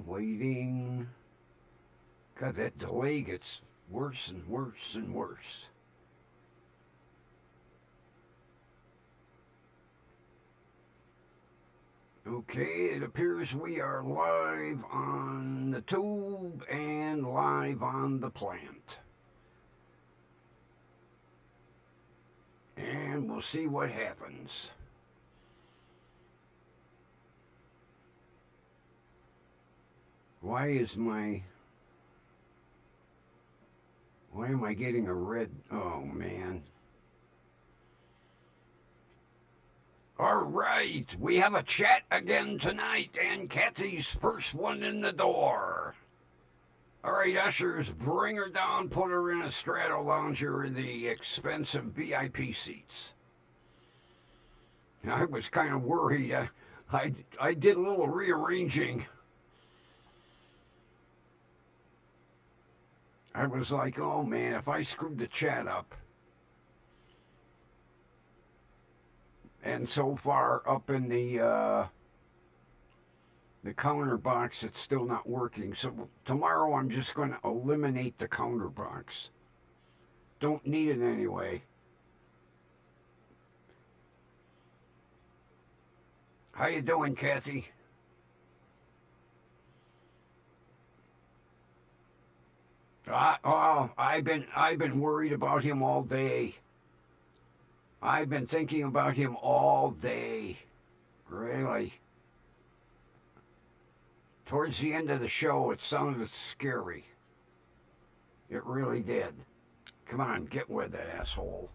waiting. God, that delay gets worse and worse and worse. Okay, it appears we are live on the tube and live on the plant. And we'll see what happens. Why am I getting a red? Oh, man. All right, we have a chat again tonight, and Kathy's first one in the door. All right, ushers, bring her down, put her in a straddle lounger in the expensive VIP seats. I was kind of worried. I did a little rearranging. I was like, oh man, if I screwed the chat up. And so far up in the counter box, it's still not working. So tomorrow I'm just going to eliminate the counter box. Don't need it anyway. How you doing, Kathy? I've been worried about him all day. I've been thinking about him all day. Really. Towards the end of the show, it sounded scary. It really did. Come on, get with it, asshole.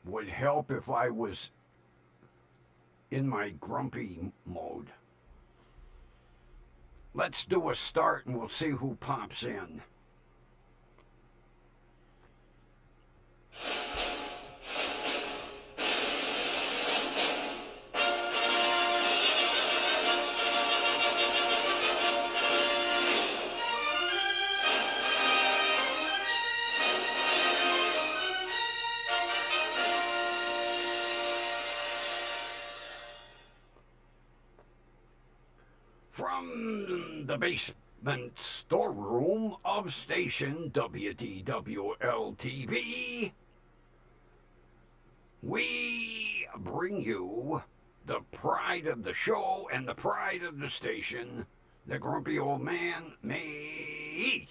Would help if I was in my grumpy mode. Let's do a start and we'll see who pops in. From the basement storeroom of station WDWL TV, we bring you the pride of the show and the pride of the station, the grumpy old man, me.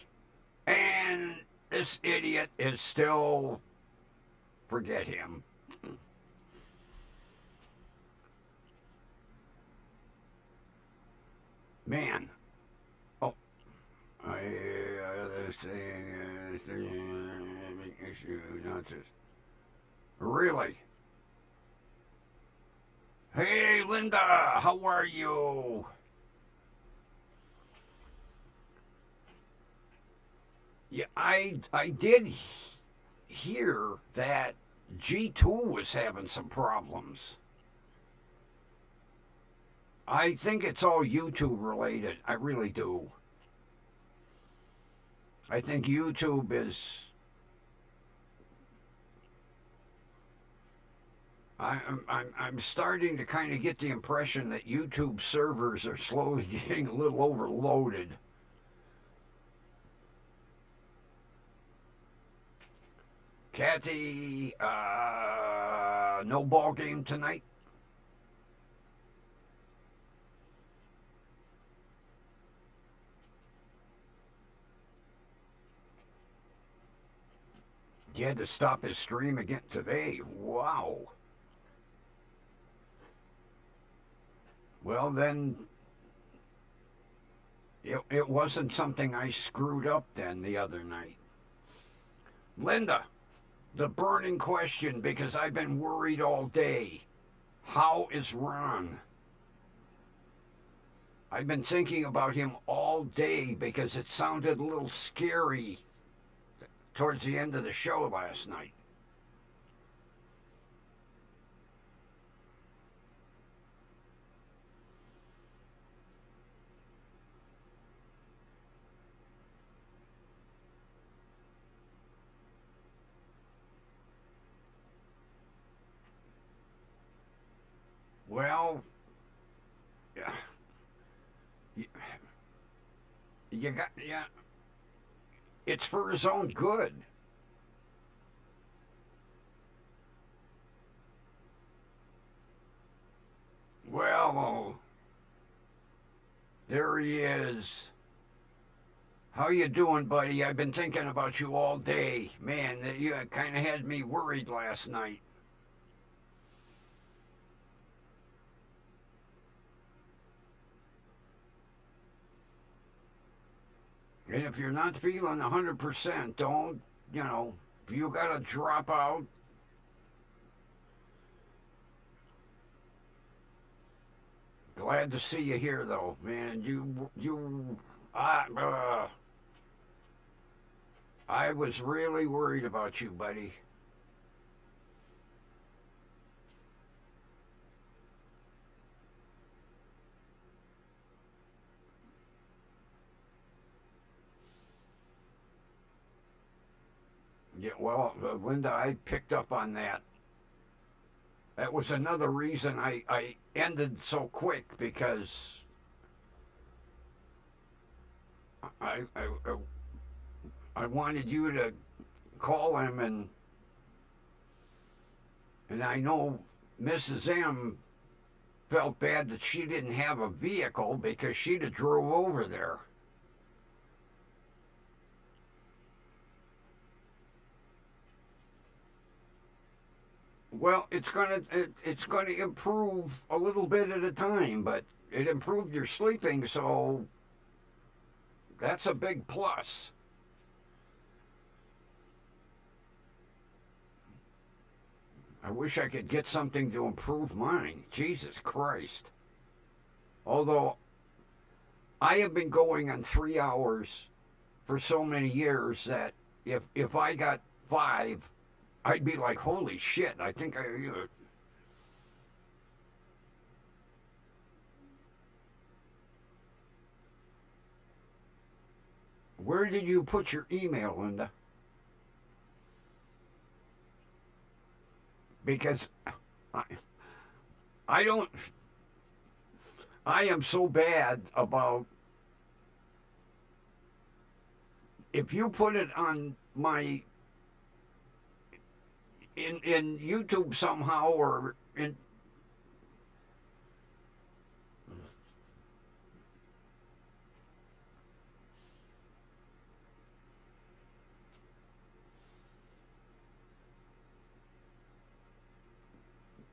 And this idiot is still, forget him. Man. Oh. Really? Hey, Linda, how are you? Yeah, I did hear that G2 was having some problems. I think it's all YouTube related. I really do. I think YouTube is. I'm starting to kind of get the impression that YouTube servers are slowly getting a little overloaded. Kathy, no ball game tonight? He had to stop his stream again today. Wow. Well, then, it wasn't something I screwed up then the other night. Linda, the burning question, because I've been worried all day. How is Ron? I've been thinking about him all day because it sounded a little scary towards the end of the show last night. Well, you, you got, yeah, it's for his own good. Well, there he is. How you doing, buddy? I've been thinking about you all day. Man, you kind of had me worried last night. And if you're not feeling 100%, don't, you know, if you got to drop out, glad to see you here, though, man. Uh, I was really worried about you, buddy. Yeah, well, Linda, I picked up on that. That was another reason I ended so quick because I, I, I wanted you to call him and I know Mrs. M felt bad that she didn't have a vehicle because she'd have drove over there. Well, it's gonna improve a little bit at a time, but it improved your sleeping, so that's a big plus. I wish I could get something to improve mine. Jesus Christ. Although I have been going on 3 hours for so many years that if I got five, I'd be like, holy shit! I think I. Where did you put your email, Linda? Because I, I don't. I am so bad about if you put it on my in YouTube somehow or in.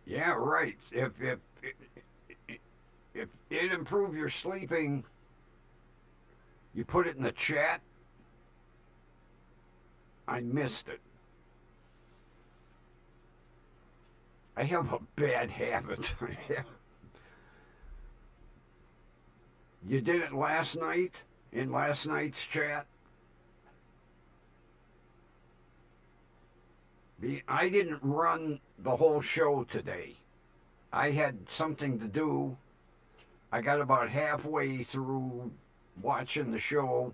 Yeah, right. If it improve your sleeping, you put it in the chat. I missed it. I have a bad habit. You did it last night in last night's chat. I didn't run the whole show today. I had something to do. I got about halfway through watching the show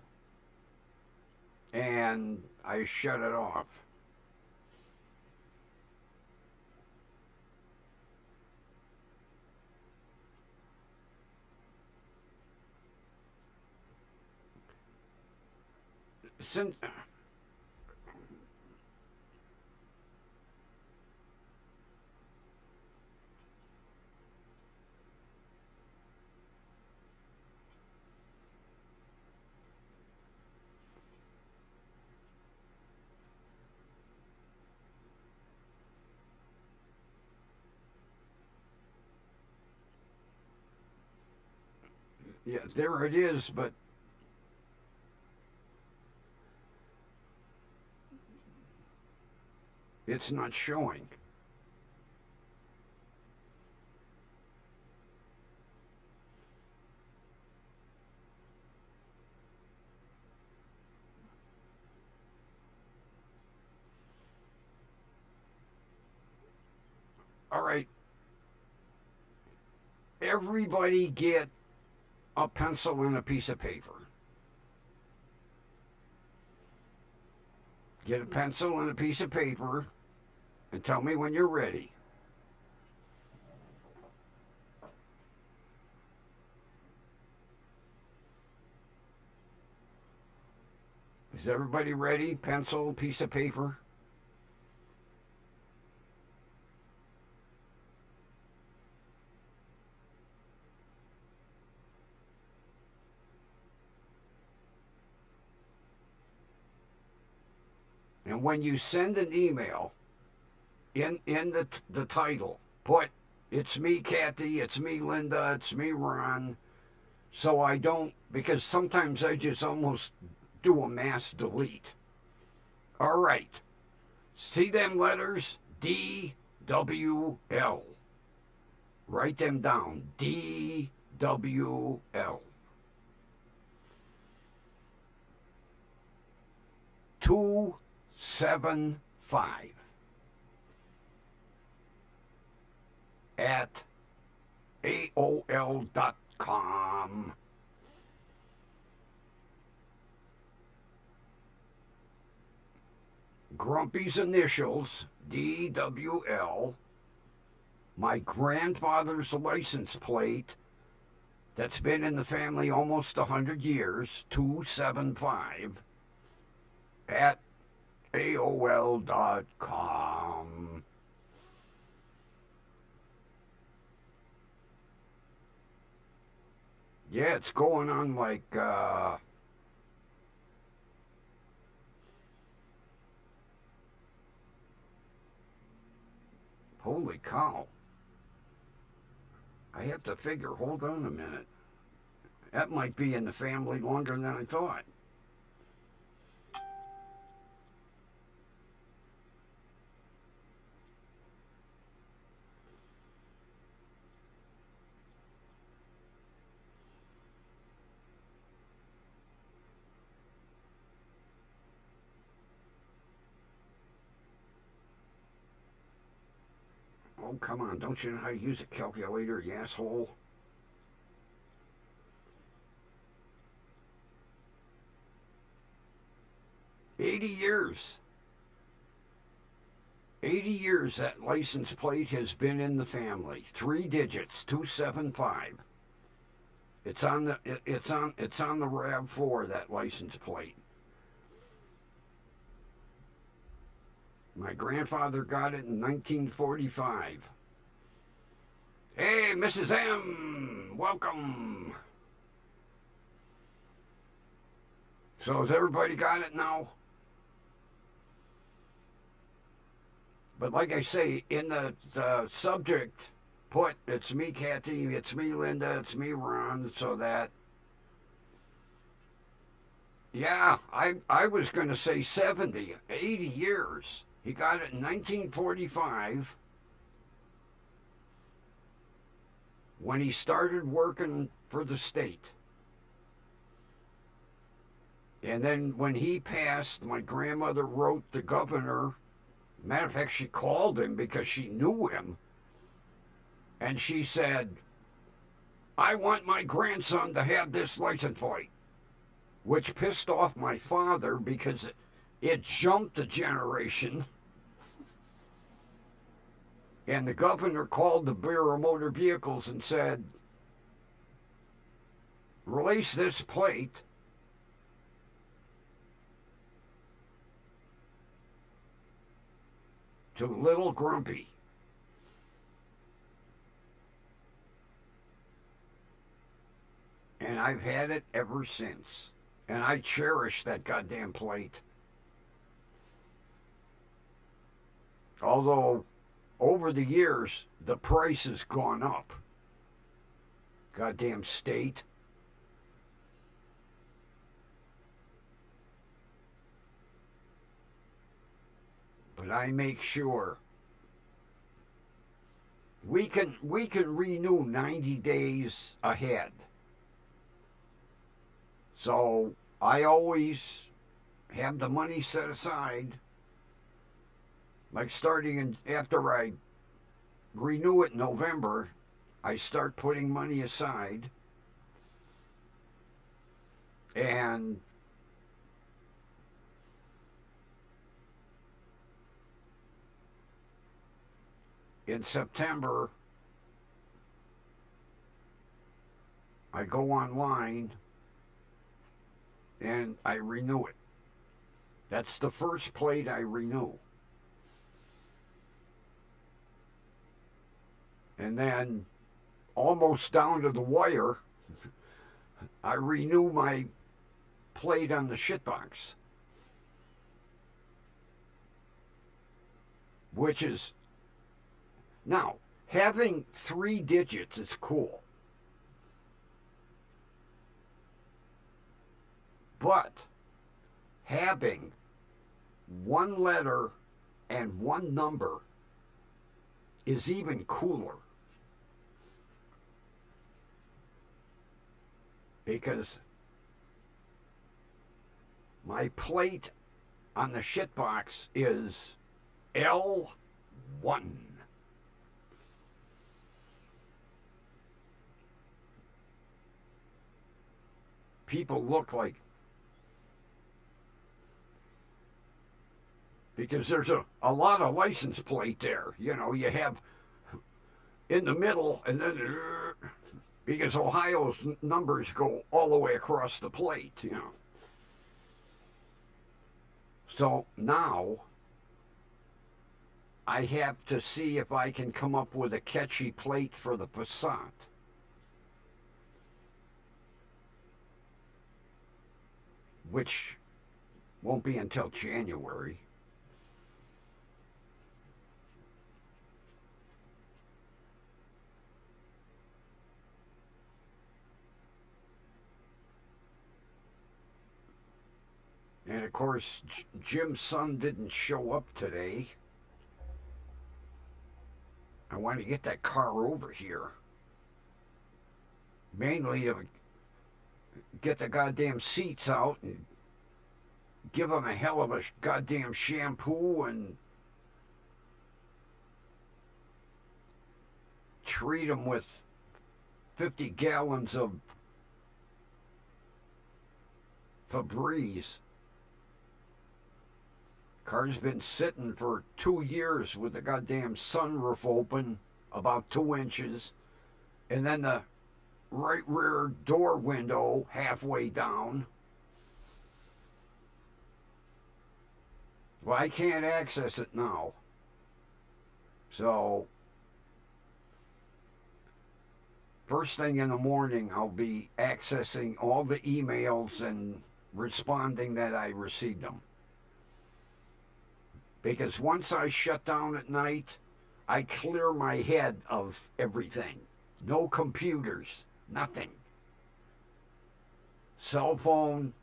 and I shut it off. Since yeah, there it is, but it's not showing. All right, everybody get a pencil and a piece of paper. Get a pencil and a piece of paper and tell me when you're ready. Is everybody ready? Pencil, piece of paper? And when you send an email, in the title, put, it's me, Kathy, it's me, Linda, it's me, Ron. So I don't, because sometimes I just almost do a mass delete. All right. See them letters? DWL. Write them down. DWL. 275 at AOL.com. Grumpy's initials, DWL. My grandfather's license plate that's been in the family almost 100 years, 275 at AOL.com. Yeah, it's going on like, holy cow. I have to figure, hold on a minute. That might be in the family longer than I thought. Oh, come on. Don't you know how to use a calculator, you asshole? $80. 80 years that license plate has been in the family. 3 digits, 275. It's on the RAV4, that license plate. My grandfather got it in 1945. Hey, Mrs. M, welcome. So has everybody got it now? But like I say, in the subject, put, it's me, Kathy, it's me, Linda, it's me, Ron, so that, yeah, I was going to say 70, 80 years. He got it in 1945 when he started working for the state. And then when he passed, my grandmother wrote the governor. Matter of fact, she called him because she knew him. And she said, I want my grandson to have this license plate. Which pissed off my father because it jumped a generation. And the governor called the Bureau of Motor Vehicles and said, release this plate to Little Grumpy. And I've had it ever since. And I cherish that goddamn plate. Although, over the years, the price has gone up. Goddamn state. But I make sure we can renew 90 days ahead. So I always have the money set aside, like starting after I renew it in November, I start putting money aside, and in September I go online and I renew it. That's the first plate I renew. And then, almost down to the wire, I renew my plate on the shitbox. Which is, now, having 3 digits is cool. But having 1 letter and 1 number is even cooler. Because my plate on the shitbox is L1. People look like, because there's a lot of license plate there. You know, you have in the middle, and then because Ohio's numbers go all the way across the plate, you know. So now I have to see if I can come up with a catchy plate for the Passat. Which won't be until January. And of course, Jim's son didn't show up today. I want to get that car over here. Mainly to get the goddamn seats out and give them a hell of a goddamn shampoo and treat them with 50 gallons of Febreze. Car's been sitting for 2 years with the goddamn sunroof open about 2 inches, and then the right rear door window halfway down. Well, I can't access it now. So, first thing in the morning, I'll be accessing all the emails and responding that I received them. Because once I shut down at night, I clear my head of everything. No computers, nothing. Cell phone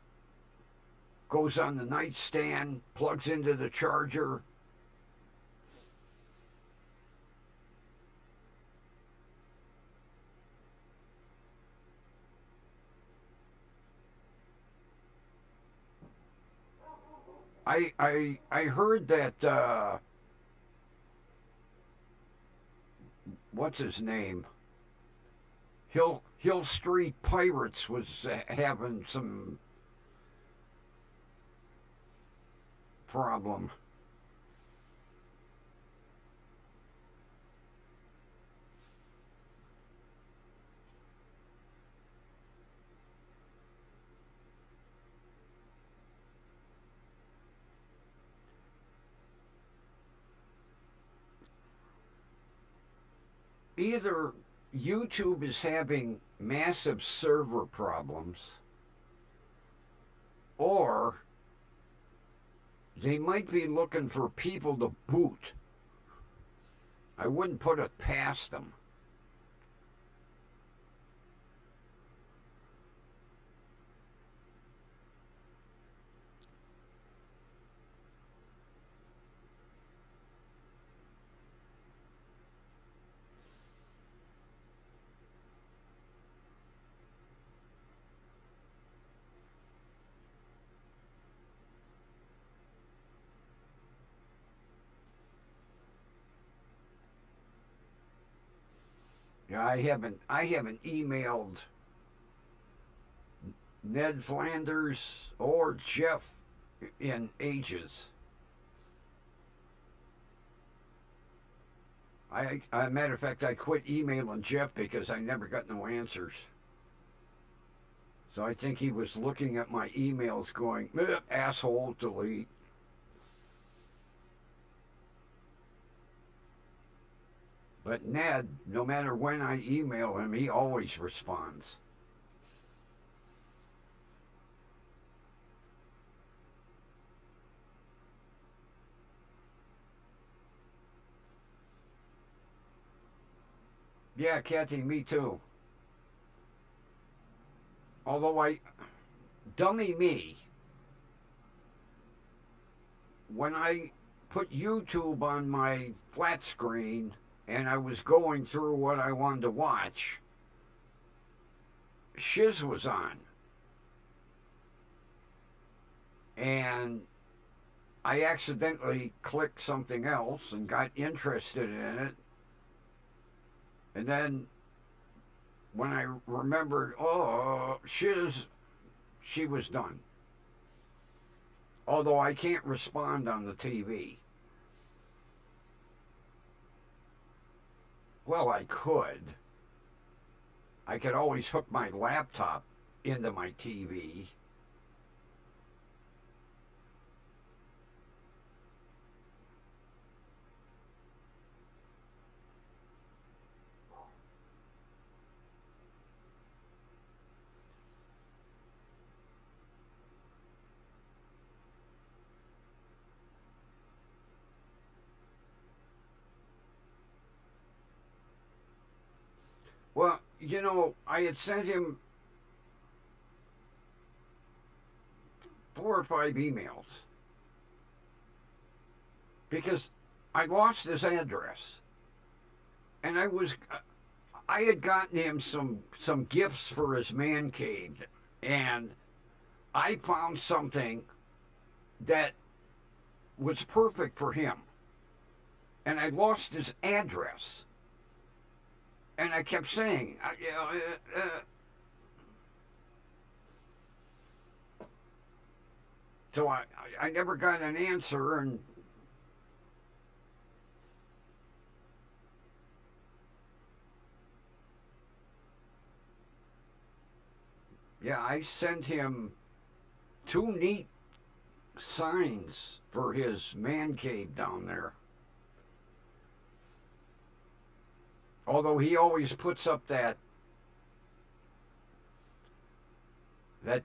goes on the nightstand, plugs into the charger. I heard that what's his name? Hill Street Pirates was having some problem. Either YouTube is having massive server problems, or they might be looking for people to boot. I wouldn't put it past them. Yeah, I haven't emailed Ned Flanders or Jeff in ages. Matter of fact, I quit emailing Jeff because I never got no answers. So I think he was looking at my emails going, asshole, delete. But Ned, no matter when I email him, he always responds. Yeah, Kathy, me too. Although dummy me, when I put YouTube on my flat screen and I was going through what I wanted to watch, Shiz was on. And I accidentally clicked something else and got interested in it. And then when I remembered, oh, Shiz, she was done. Although I can't respond on the TV. Well, I could. I could always hook my laptop into my TV. Well, I had sent him 4 or 5 emails because I lost his address, and I had gotten him some gifts for his man cave, and I found something that was perfect for him, and I lost his address, and I kept saying, so I never got an answer, and yeah, I sent him 2 neat signs for his man cave down there. Although he always puts up that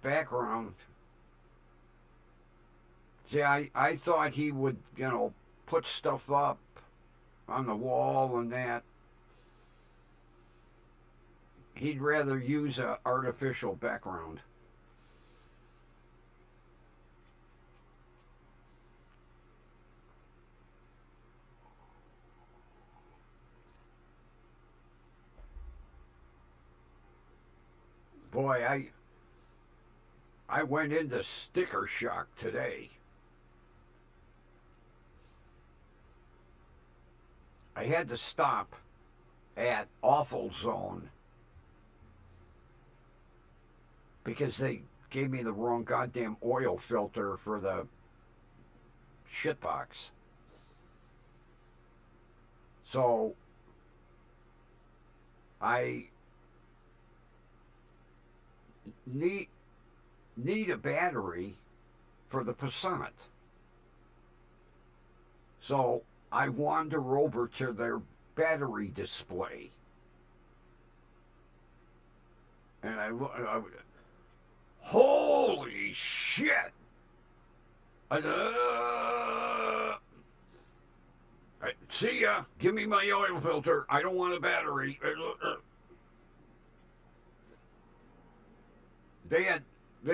background. See, I thought he would, put stuff up on the wall and that. He'd rather use a artificial background. Boy, I went into sticker shock today. I had to stop at Awful Zone because they gave me the wrong goddamn oil filter for the shitbox. So I need a battery for the Passat. So I wander over to their battery display. And I look, holy shit! See ya. Give me my oil filter. I don't want a battery. They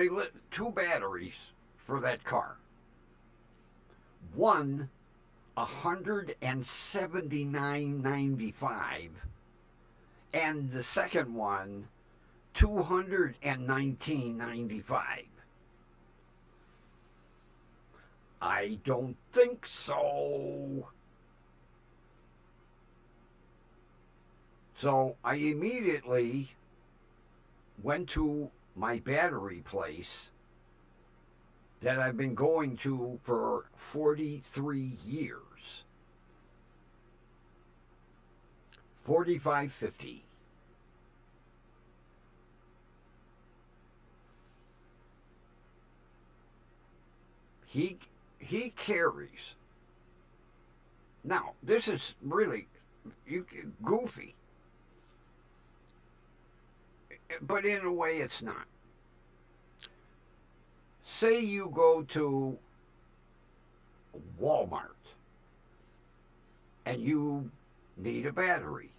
lit 2 batteries for that car. One, 179.95, and the second one, 219.95. I don't think so. So I immediately went to my battery place that I've been going to for 43 years. 4550. He carries. Now, this is really goofy. But in a way, it's not. Say you go to Walmart and you need a battery.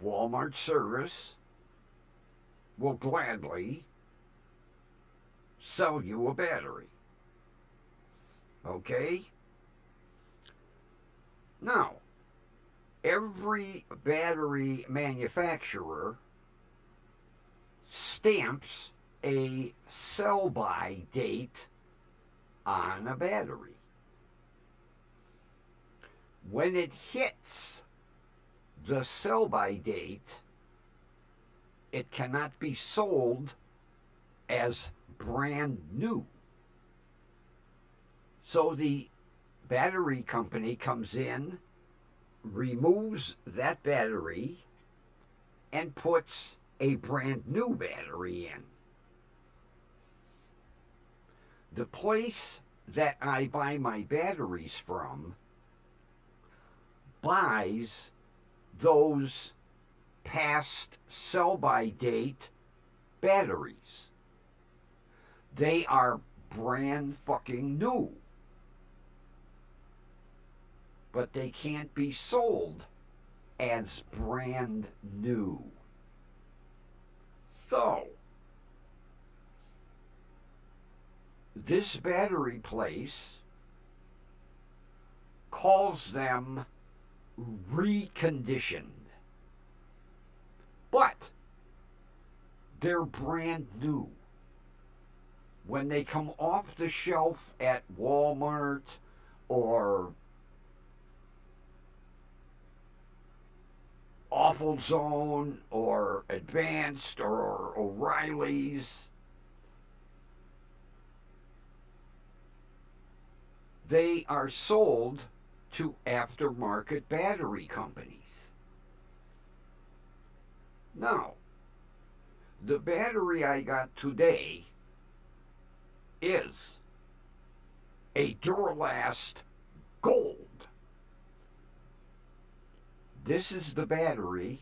Walmart service will gladly sell you a battery. Okay? Now, every battery manufacturer stamps a sell-by date on a battery. When it hits the sell-by date, it cannot be sold as brand new. So the battery company comes in, removes that battery, and puts a brand new battery in. The place that I buy my batteries from buys those past sell-by date batteries. They are brand fucking new. But they can't be sold as brand new. So, this battery place calls them reconditioned. But they're brand new. When they come off the shelf at Walmart or Awful Zone or Advanced or O'Reilly's, they are sold to aftermarket battery companies. Now, the battery I got today is a Duralast Gold. This is the battery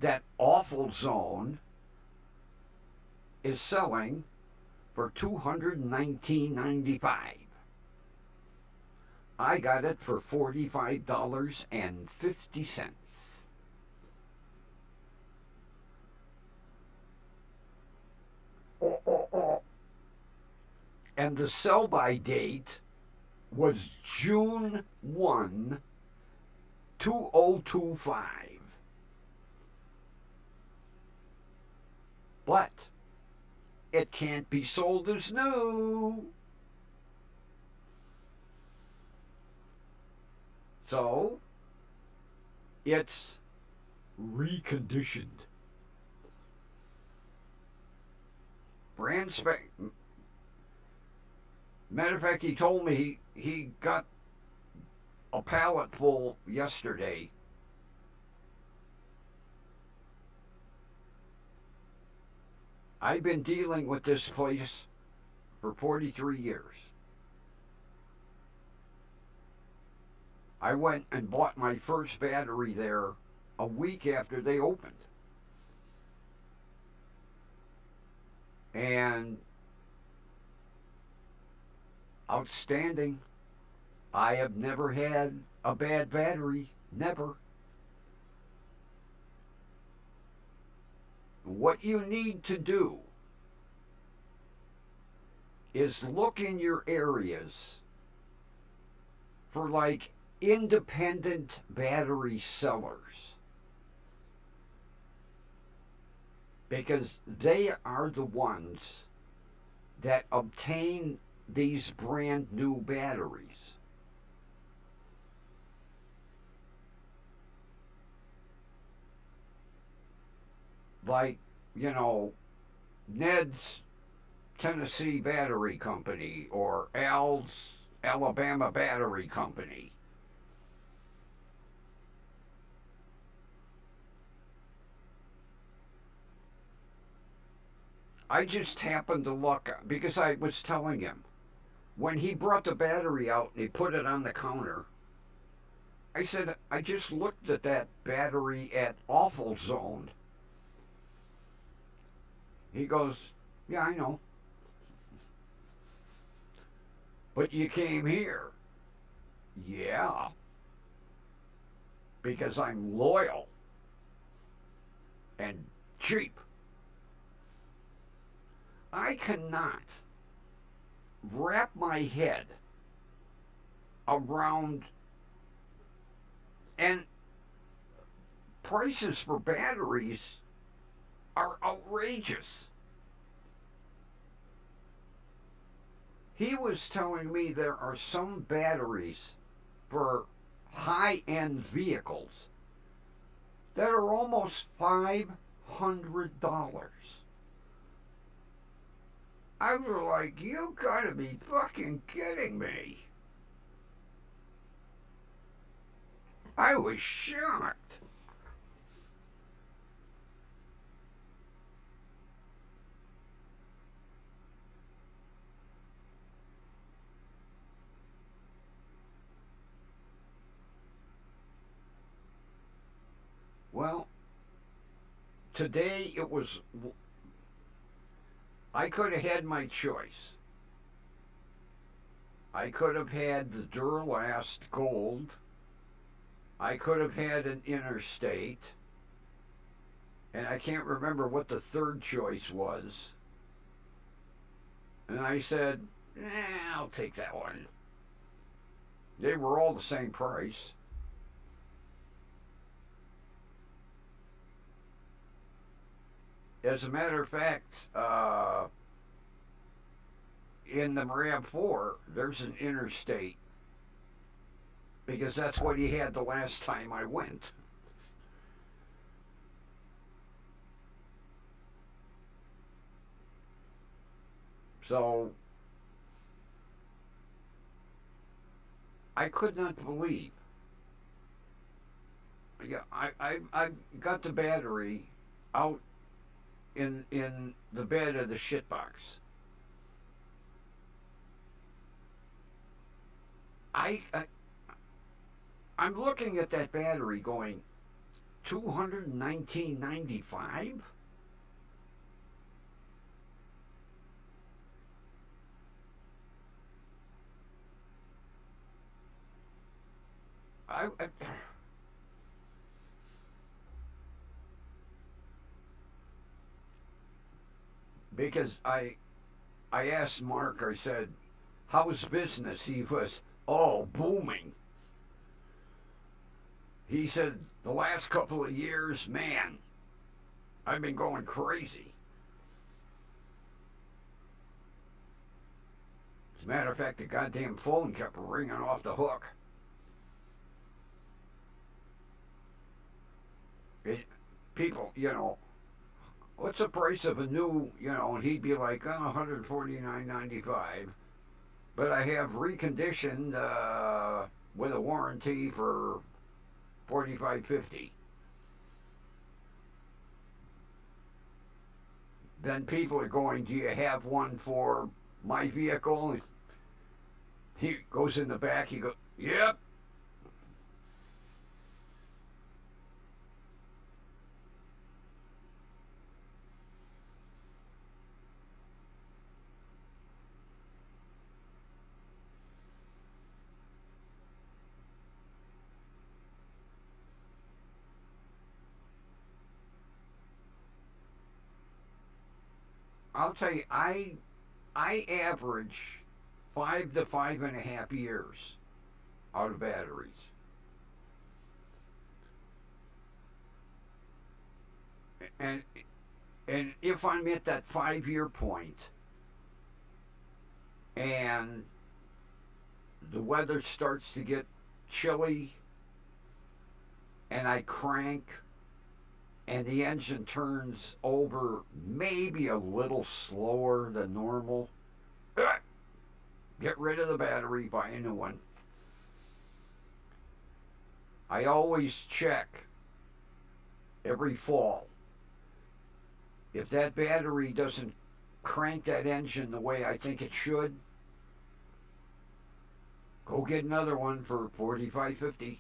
that Awful Zone is selling for $219.95. I got it for $45.50. And the sell-by date was June 1, 2025. But it can't be sold as new. So, it's reconditioned. Brand spec. Matter of fact, he told me he got a pallet full yesterday. I've been dealing with this place for 43 years. I went and bought my first battery there a week after they opened. And outstanding. I have never had a bad battery. Never. What you need to do is look in your areas for like independent battery sellers, because they are the ones that obtain these brand new batteries. Like, you know, Ned's Tennessee Battery Company or Al's Alabama Battery Company. I just happened to look, because I was telling him, when he brought the battery out and he put it on the counter, I said, I just looked at that battery at Awful Zone. He goes, yeah, I know. But you came here. Yeah, because I'm loyal and cheap. I cannot wrap my head around, and prices for batteries are outrageous. He was telling me there are some batteries for high end vehicles that are almost $500. I was like, you gotta be fucking kidding me. I was shocked. Well, today it was, I could have had my choice. I could have had the Duralast Gold. I could have had an Interstate. And I can't remember what the third choice was. And I said, I'll take that one. They were all the same price. As a matter of fact, in the RAV4, there's an Interstate because that's what he had the last time I went. So I could not believe. Yeah, I got the battery out in the bed of the shitbox. I, I I'm looking at that battery going 219.95. I because I asked Mark. I said, "How's business?" He was, "Oh, booming." He said, "The last couple of years, man, I've been going crazy." As a matter of fact, the goddamn phone kept ringing off the hook. It, people, what's the price of a new, and he'd be like, 149.95. But I have reconditioned with a warranty for 45.50. Then people are going, do you have one for my vehicle? He goes in the back, he goes, yep. I'll tell you, I average 5 to 5.5 years out of batteries. And and if I'm at that 5 year point and the weather starts to get chilly and I crank and the engine turns over maybe a little slower than normal, get rid of the battery, buy a new one. I always check every fall. If that battery doesn't crank that engine the way I think it should, go get another one for 45.50.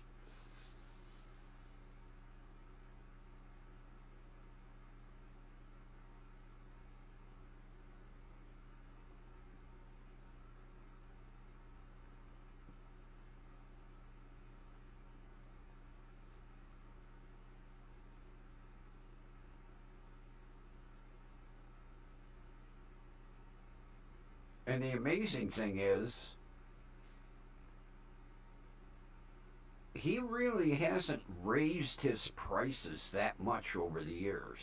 And the amazing thing is, he really hasn't raised his prices that much over the years.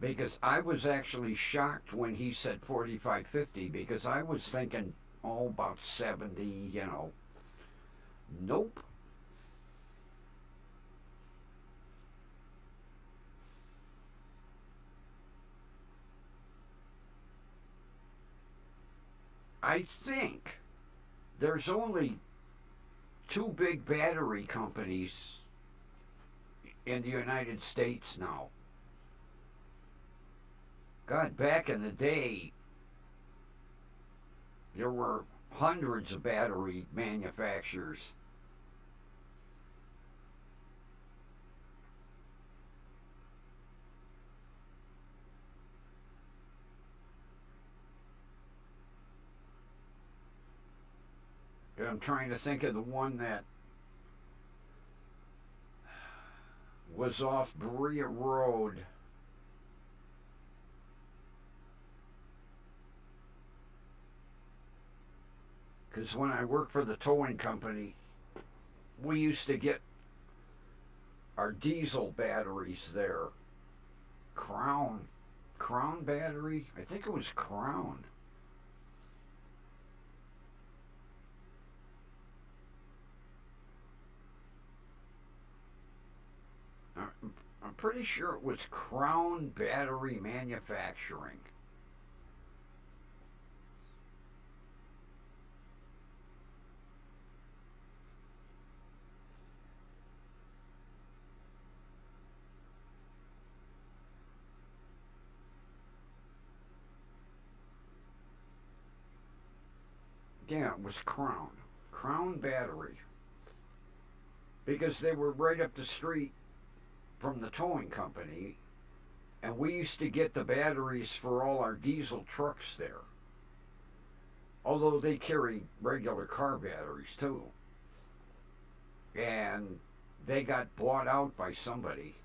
Because I was actually shocked when he said 45.50 because I was thinking, oh, about 70, Nope. I think there's only two big battery companies in the United States now. God, back in the day, there were hundreds of battery manufacturers. And I'm trying to think of the one that was off Berea Road. Because when I worked for the towing company, we used to get our diesel batteries there. Crown. Crown battery? I think it was Crown. I'm pretty sure it was Crown Battery Manufacturing. Yeah, it was Crown. Crown Battery. Because they were right up the street from the towing company, and we used to get the batteries for all our diesel trucks there. Although they carry regular car batteries too. And they got bought out by somebody.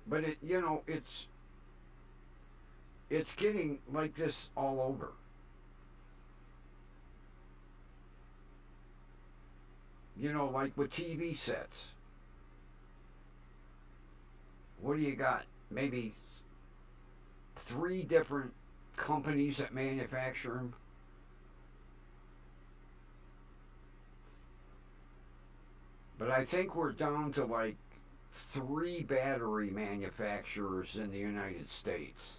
But it's getting like this all over. Like with TV sets. What do you got? Maybe three different companies that manufacture them. But I think we're down to like three battery manufacturers in the United States.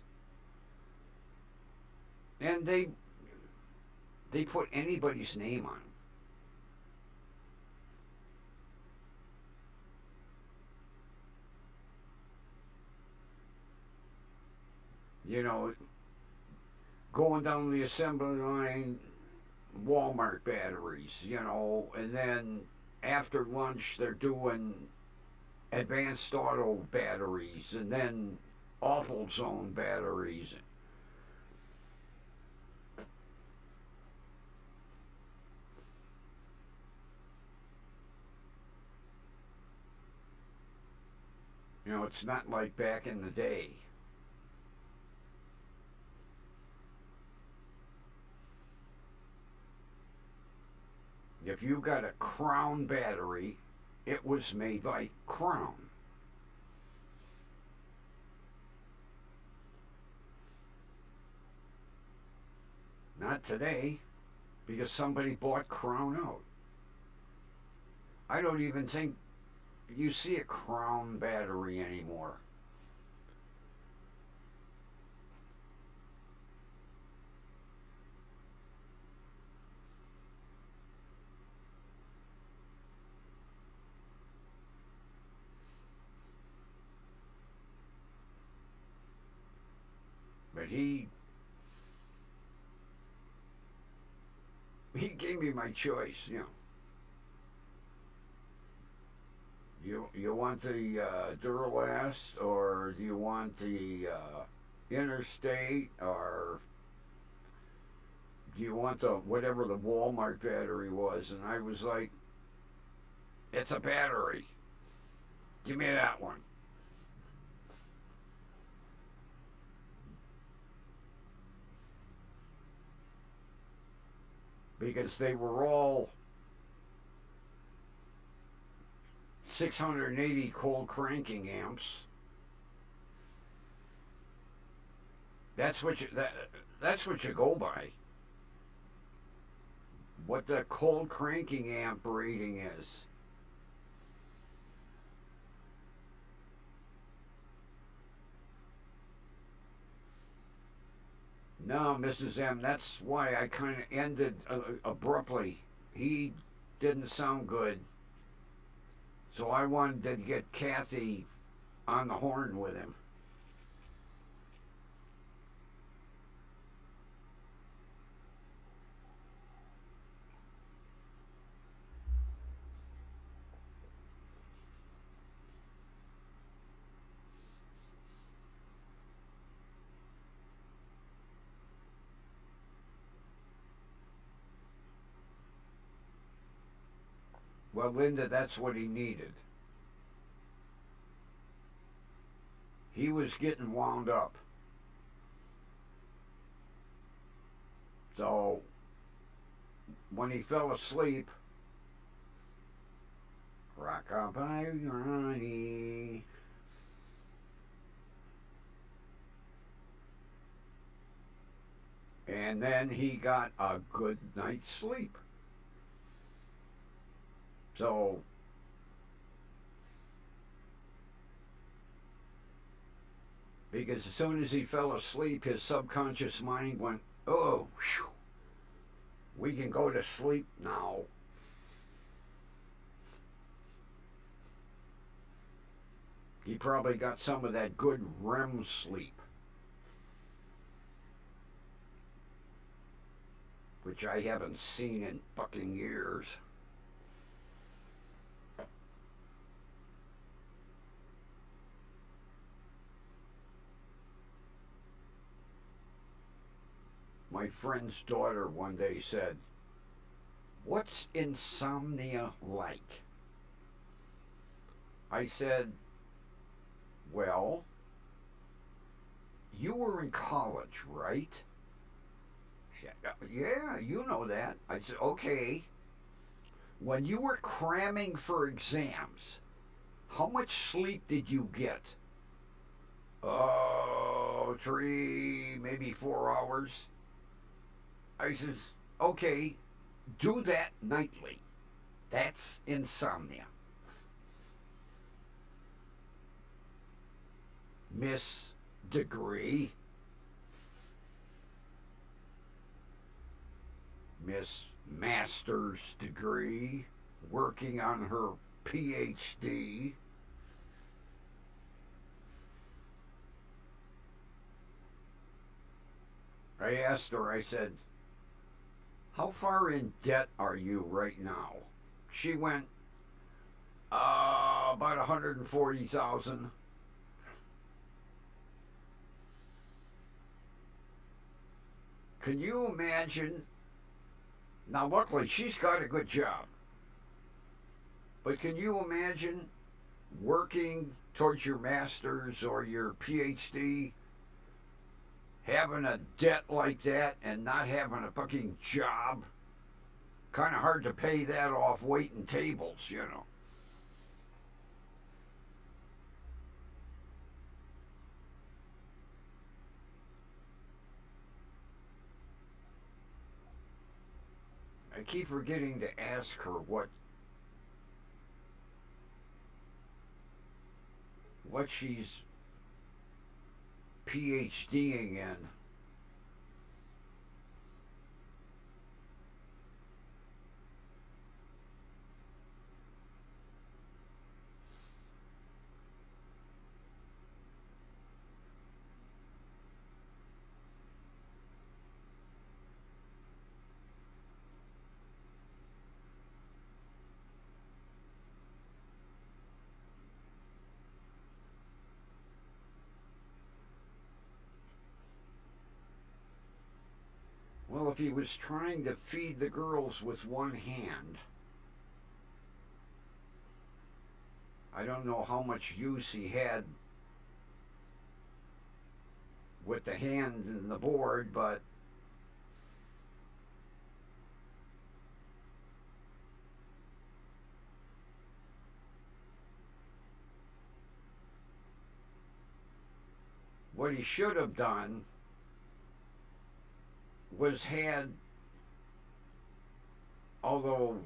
And they put anybody's name on them. You know, going down the assembly line, Walmart batteries, and then after lunch they're doing advanced auto batteries and then awful zone batteries. It's not like back in the day. If you got a Crown battery, it was made by Crown. Not today, because somebody bought Crown out. I don't even think you see a Crown battery anymore. But he gave me my choice. You want the Duralast, or do you want the Interstate, or do you want the whatever the Walmart battery was? And I was like, it's a battery. Give me that one. Because they were all 680 cold cranking amps. That's what you go by. What the cold cranking amp rating is. No, Mrs. M, that's why I kind of ended abruptly. He didn't sound good. So I wanted to get Kathy on the horn with him. Well, Linda, that's what he needed. He was getting wound up. So when he fell asleep, rock-a-bye, honey. And then he got a good night's sleep. So because as soon as he fell asleep, his subconscious mind went, oh, whew, we can go to sleep now. He probably got some of that good REM sleep, which I haven't seen in fucking years. My friend's daughter one day said, what's insomnia like? I said, well, you were in college, right? She said, yeah, you know that. I said, okay. When you were cramming for exams, how much sleep did you get? Oh, 3, maybe 4 hours. I says, okay, do that nightly. That's insomnia. Miss Degree, Miss Master's degree, working on her PhD. I asked her, I said, how far in debt are you right now? She went, about 140,000. Can you imagine? Now, luckily, she's got a good job. But can you imagine working towards your master's or your PhD, having a debt like that and not having a fucking job? Kind of hard to pay that off waiting tables. I keep forgetting to ask her what she's PhDing in. Well, if he was trying to feed the girls with one hand, I don't know how much use he had with the hand and the board, but what he should have done was had, although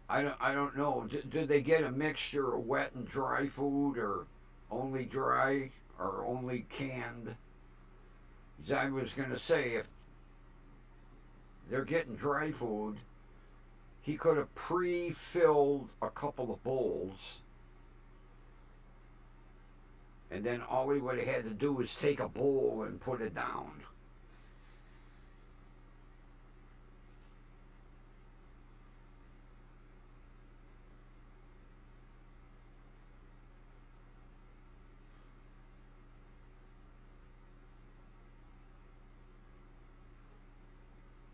I don't know, did they get a mixture of wet and dry food, or only dry, or only canned? As I was going to say, if they're getting dry food, he could have pre-filled a couple of bowls, and then all he would have had to do was take a bowl and put it down.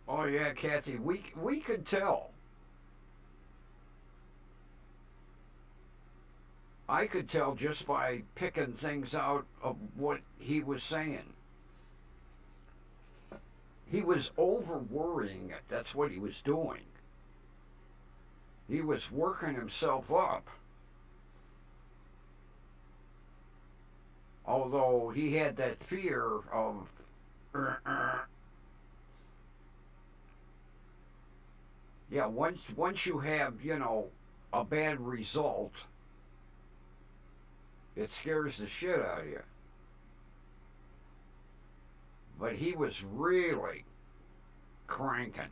Oh yeah, Kathy, we could tell. I could tell just by picking things out of what he was saying. He was over worrying it. That's what he was doing. He was working himself up. Although he had that fear of, yeah, once you have, a bad result, it scares the shit out of you. But he was really cranking.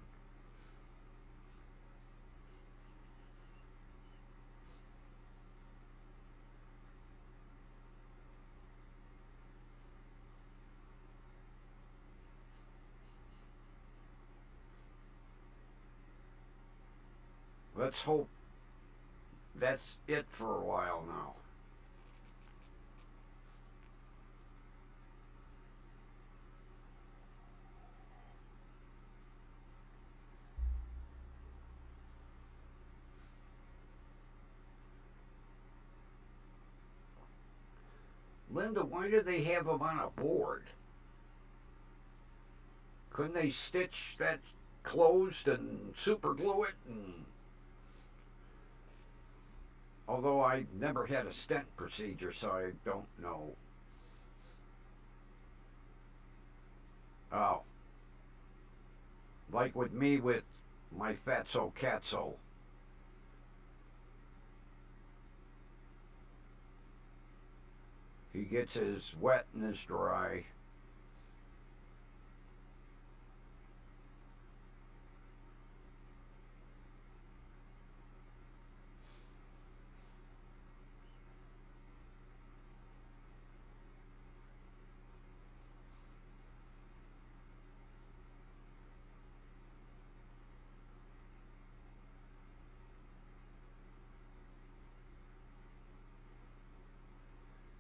Let's hope that's it for a while now. Linda, why do they have him on a board? Couldn't they stitch that closed and super glue it? And although I never had a stent procedure, so I don't know. Oh, like with me with my fatso catso. He gets his wet and his dry.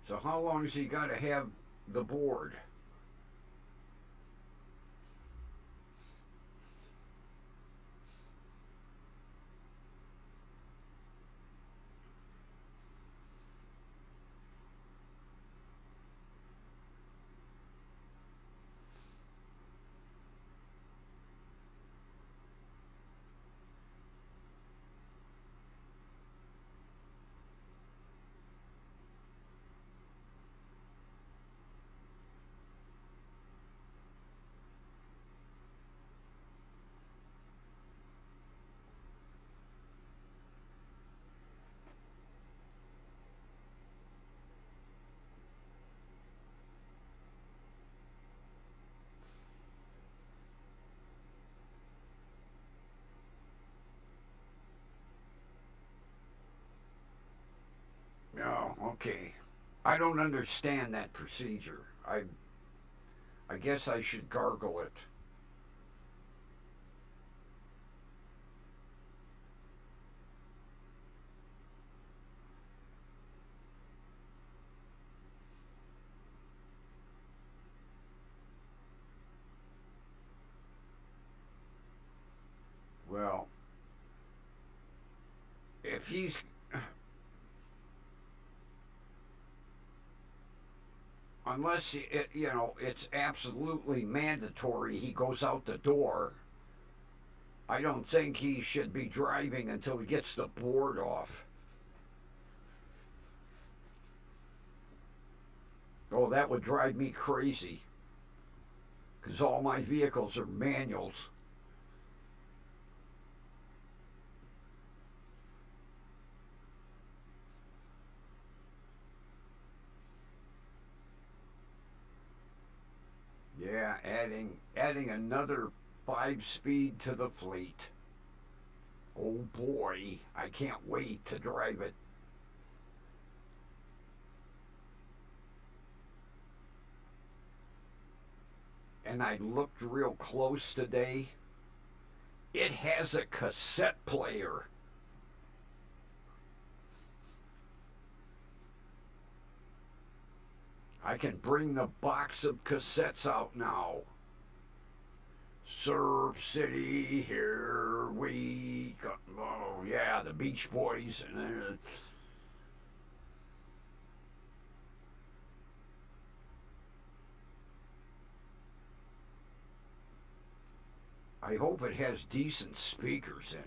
So how long has he got to have the board? Oh, okay. I don't understand that procedure. I guess I should gargle it. he's unless it's absolutely mandatory he goes out the door. I don't think he should be driving until he gets the board off. Oh, that would drive me crazy because all my vehicles are manuals. Yeah, adding another 5 speed to the fleet. Oh boy, I can't wait to drive it. And I looked real close today. It has a cassette player. I can bring the box of cassettes out now. Surf City, here we go. Oh, yeah, the Beach Boys. And I hope it has decent speakers in it.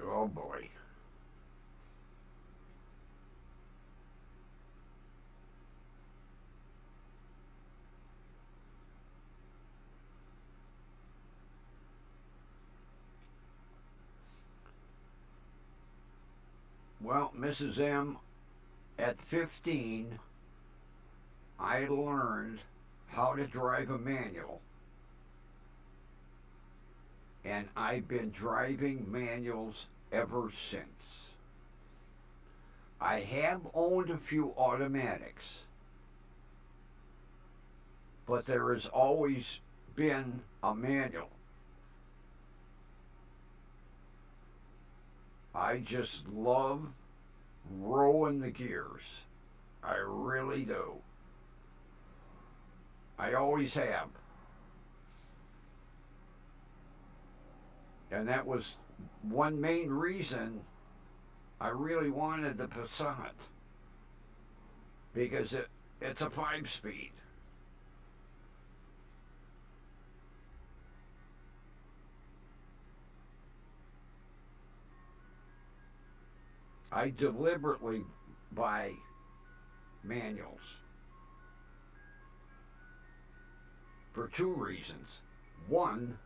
Oh boy. Well, Mrs. M, at 15, I learned how to drive a manual. And I've been driving manuals ever since. I have owned a few automatics, but there has always been a manual. I just love rolling the gears. I really do. I always have. And that was one main reason I really wanted the Passat. Because it's a 5 speed. I deliberately buy manuals for 2 reasons. One,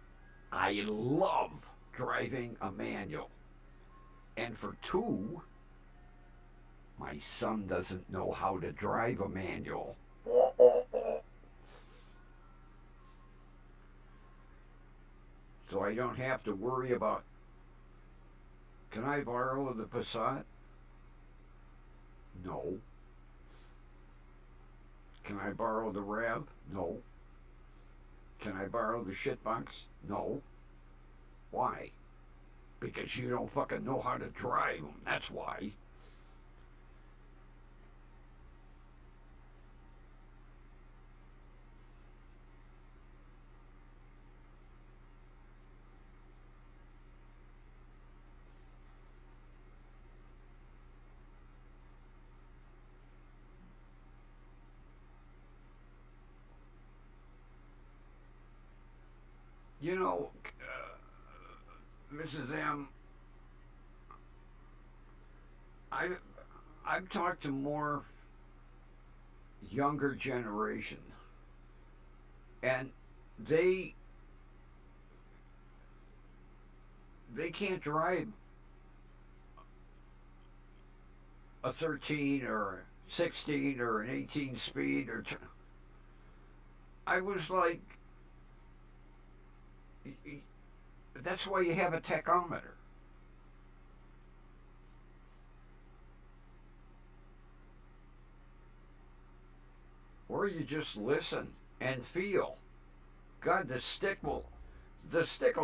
I love driving a manual. And for 2, my son doesn't know how to drive a manual. So I don't have to worry about, can I borrow the Passat? No. Can I borrow the Rev? No. Can I borrow the shitbox? No. Why? Because you don't fucking know how to drive them. That's why. You know, Mrs. M, I I've talked to more younger generation, and they they can't drive a 13 or a 16 or an 18 speed or. I was like, that's why you have a tachometer. or you just listen and feel. God, the stick will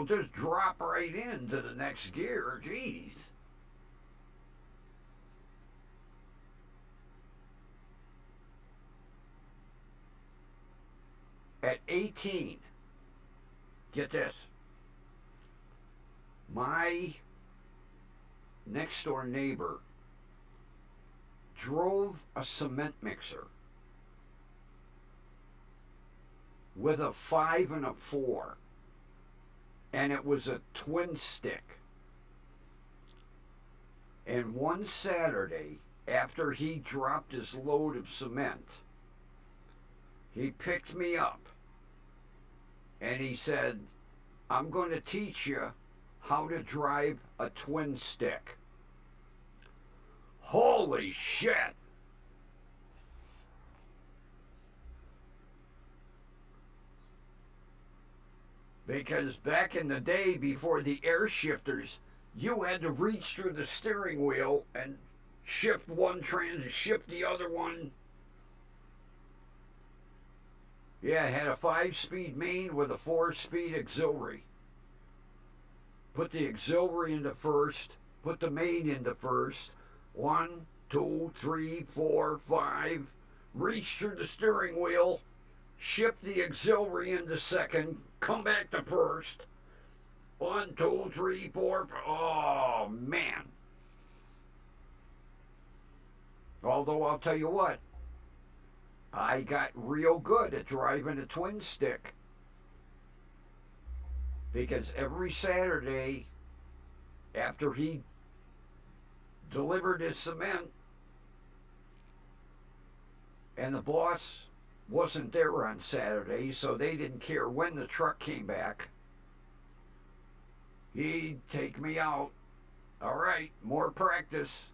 just drop right into the next gear. Jeez. At 18, get this, my next door neighbor drove a cement mixer with a 5 and a 4, and it was a twin stick. And one Saturday, after he dropped his load of cement, he picked me up and he said, I'm going to teach you how to drive a twin stick. Holy shit! Because back in the day, before the air shifters, you had to reach through the steering wheel and shift one shift the other one. Yeah, it had a 5-speed main with a 4-speed auxiliary. Put the auxiliary into first, put the main into first. 1, 2, 3, 4, 5. Reach through the steering wheel, shift the auxiliary into second, come back to first. 1, 2, 3, 4. Oh, man. Although I'll tell you what, I got real good at driving a twin stick. Because every Saturday, after he delivered his cement, and the boss wasn't there on Saturday, so they didn't care when the truck came back, he'd take me out. All right, more practice.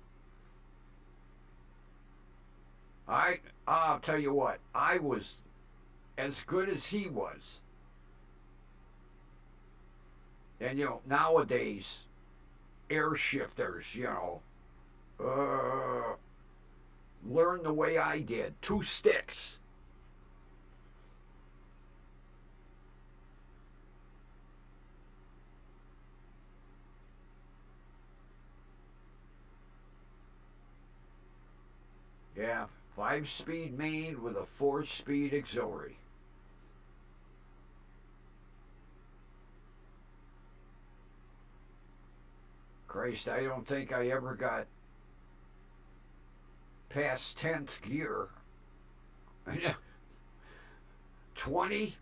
I'll tell you what, I was as good as he was. And, nowadays, air shifters, learn the way I did. 2 sticks. Yeah, 5-speed main with a 4-speed auxiliary. Christ, I don't think I ever got past 10th gear. 20?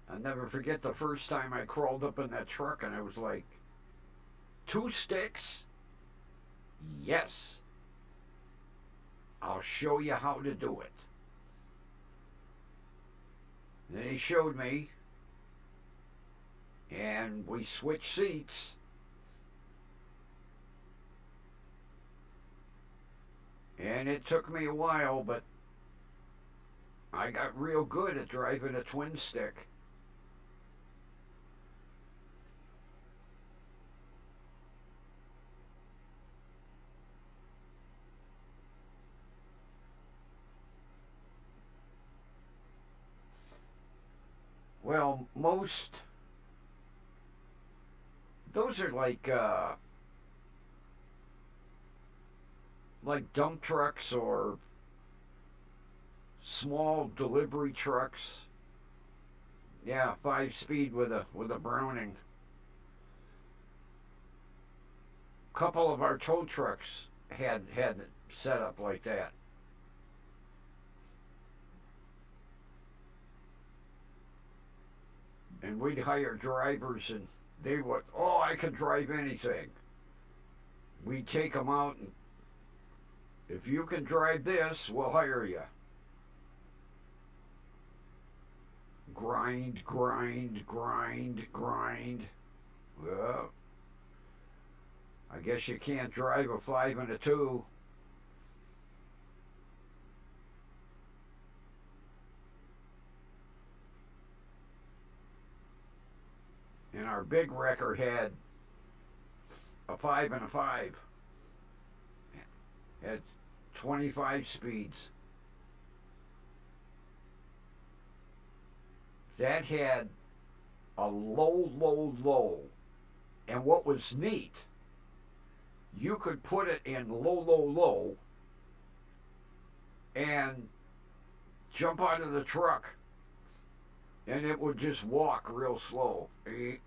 I'll never forget the first time I crawled up in that truck and I was like, 2 sticks? Yes. I'll show you how to do it. Then he showed me, and we switched seats. And it took me a while, but I got real good at driving a twin stick. Well, those are like dump trucks or small delivery trucks. Yeah, 5-speed with a Browning. A couple of our tow trucks had it set up like that. And we'd hire drivers, and they would, I can drive anything. We'd take them out, and if you can drive this, we'll hire you. Grind, grind, grind, grind. Well, I guess you can't drive a 5 and a 2. our big wrecker had a 5 and a 5. Had 25 speeds. That had a low, low, low. And what was neat, you could put it in low, low, low and jump out of the truck and it would just walk real slow. It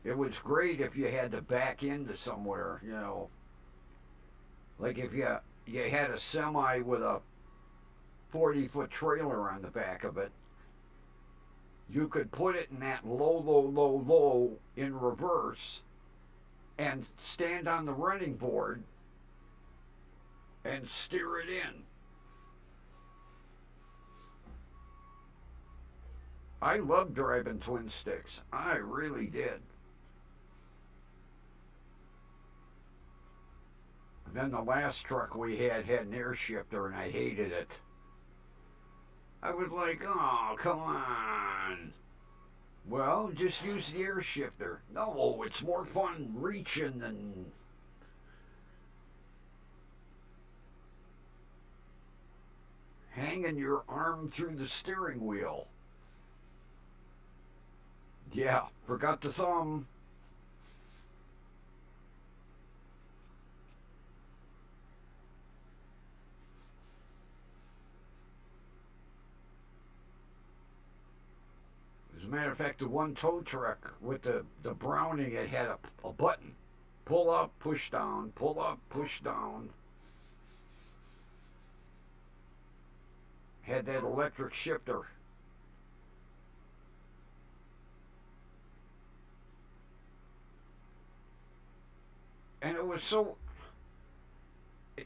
was great if you had to back into somewhere, you know. Like if you had a semi with a 40-foot trailer on the back of it, you could put it in that low, low, low, low in reverse and stand on the running board and steer it in. I loved driving twin sticks. I really did. And then the last truck we had an air shifter and I hated it. I was like, oh, come on. Well, just use the air shifter. No, it's more fun reaching than... hanging your arm through the steering wheel. Yeah, forgot the thumb. As a matter of fact, the one tow truck with the Browning, it had a button. Pull up, push down, pull up, push down. Had that electric shifter. And it was so,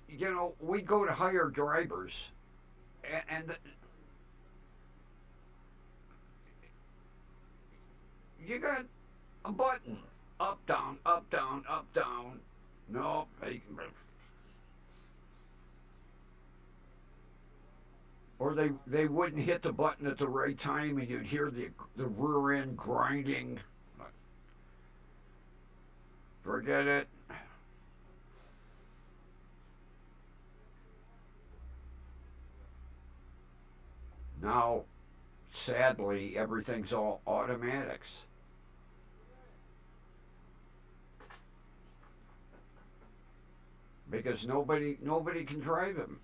you know, we go to hire drivers, and you got a button, up, down, up, down, up, down. No, or they wouldn't hit the button at the right time, and you'd hear the rear end grinding. Forget it. Now, sadly, everything's all automatics. Because nobody can drive him.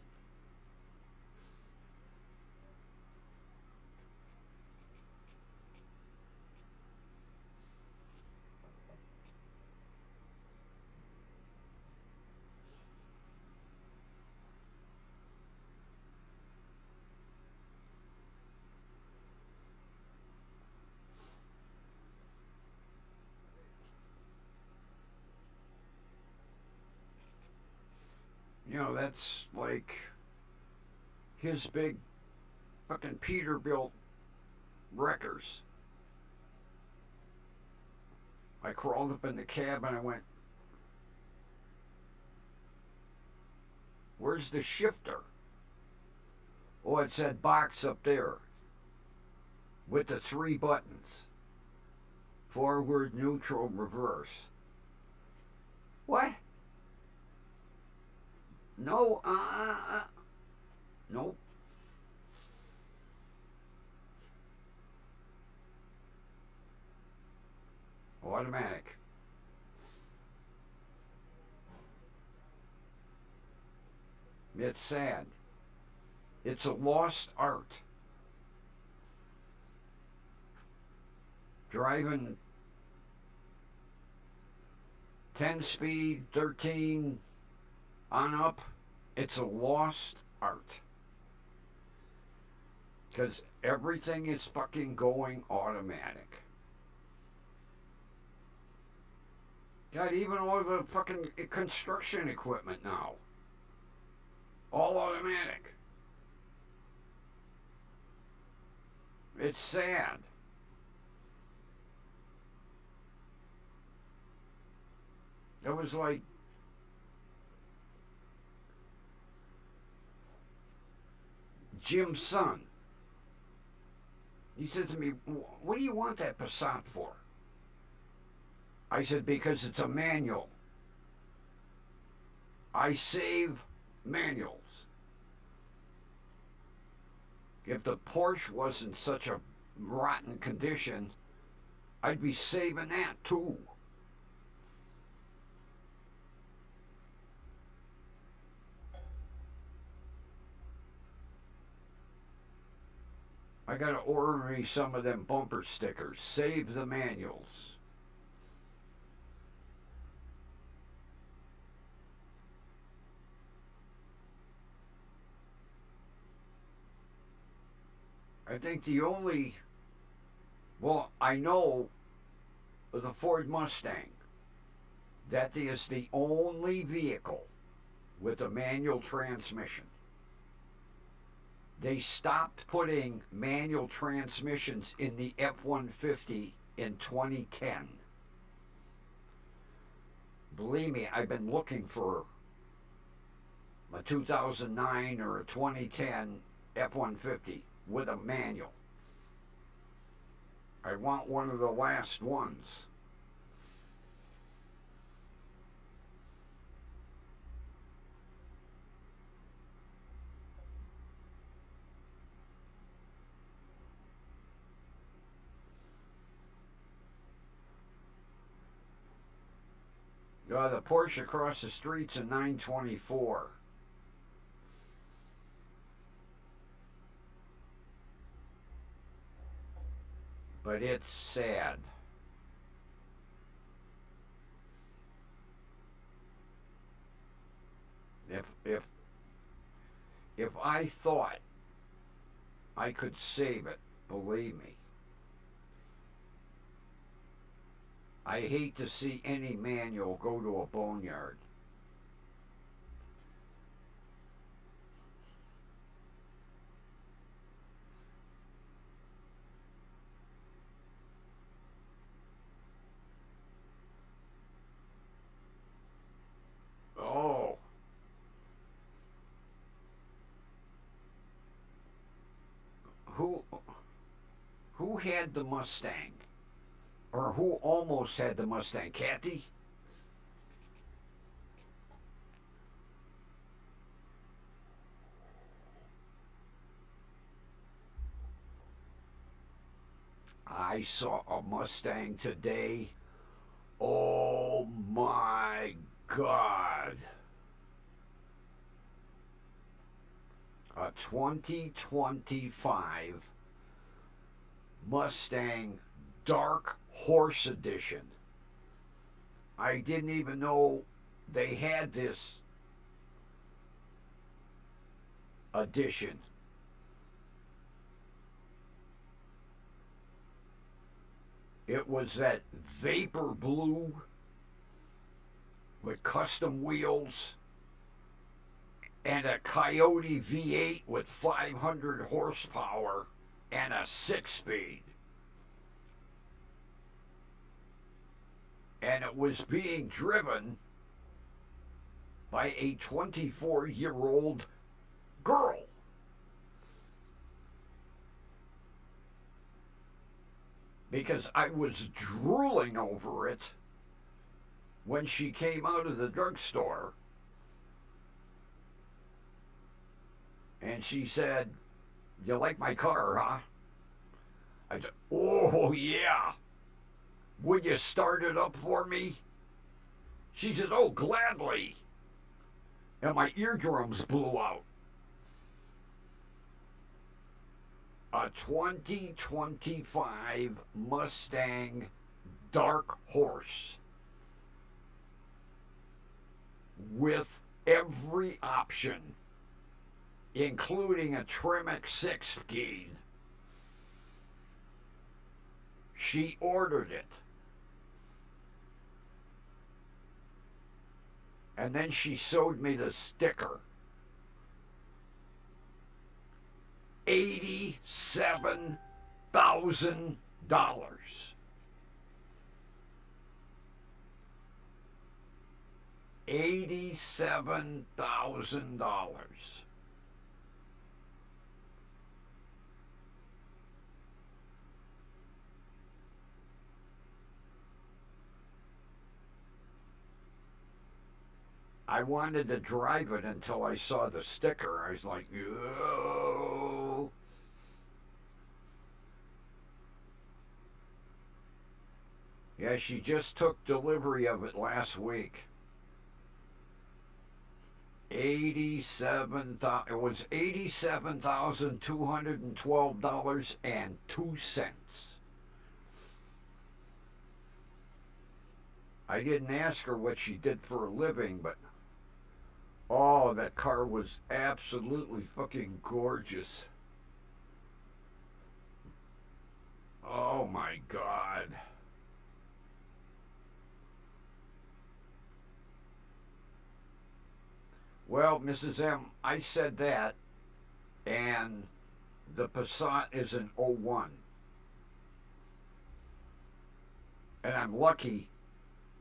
You know, that's like his big fucking Peterbilt wreckers. I crawled up in the cab and I went, where's the shifter? Oh, it's that box up there with the 3 buttons. Forward, neutral, reverse. What? No, nope. Automatic. It's sad. It's a lost art. Driving 10 speed, 13 on up, it's a lost art. Because everything is fucking going automatic. God, even all the fucking construction equipment now. All automatic. It's sad. It was like Jim's son. He said to me, "What do you want that Passat for?" I said, "Because it's a manual. I save manuals. If the Porsche wasn't such a rotten condition, I'd be saving that too." I gotta order me some of them bumper stickers. Save the manuals. I think the only, well, I know the Ford Mustang. That is the only vehicle with a manual transmission. They stopped putting manual transmissions in the F-150 in 2010. Believe me, I've been looking for a 2009 or a 2010 F-150 with a manual. I want one of the last ones. The Porsche across the street's a 924. But it's sad. If I thought I could save it, believe me, I hate to see any manual go to a boneyard. Oh, who who had the Mustang? Or who almost had the Mustang? Kathy? I saw a Mustang today. Oh my God. A 2025 Mustang Dark Horse Edition. I didn't even know they had this edition. It was that vapor blue with custom wheels and a Coyote V8 with 500 horsepower and a 6-speed. And it was being driven by a 24-year-old girl. Because I was drooling over it when she came out of the drugstore. And she said, "You like my car, huh?" I said, "Oh, yeah. Would you start it up for me?" She said, "Oh, gladly." And my eardrums blew out. A 2025 Mustang Dark Horse with every option, including a Tremec 6-speed. She ordered it. And then she sewed me the sticker. $87,000. $87,000. I wanted to drive it until I saw the sticker. I was like, oh. Yeah, she just took delivery of it last week. 87. It was $87,212.02. I didn't ask her what she did for a living, but oh, that car was absolutely fucking gorgeous. Oh my God. Well, Mrs. M, I said that, and the Passat is an '01. And I'm lucky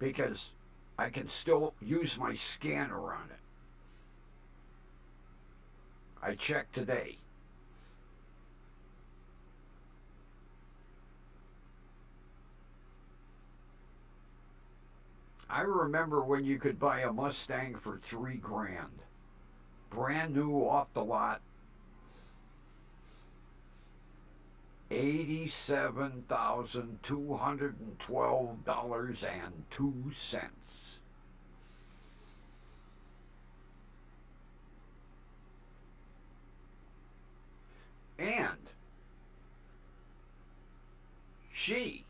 because I can still use my scanner on it. I checked today. I remember when you could buy a Mustang for $3,000. Brand new off the lot. $87,212.02. And she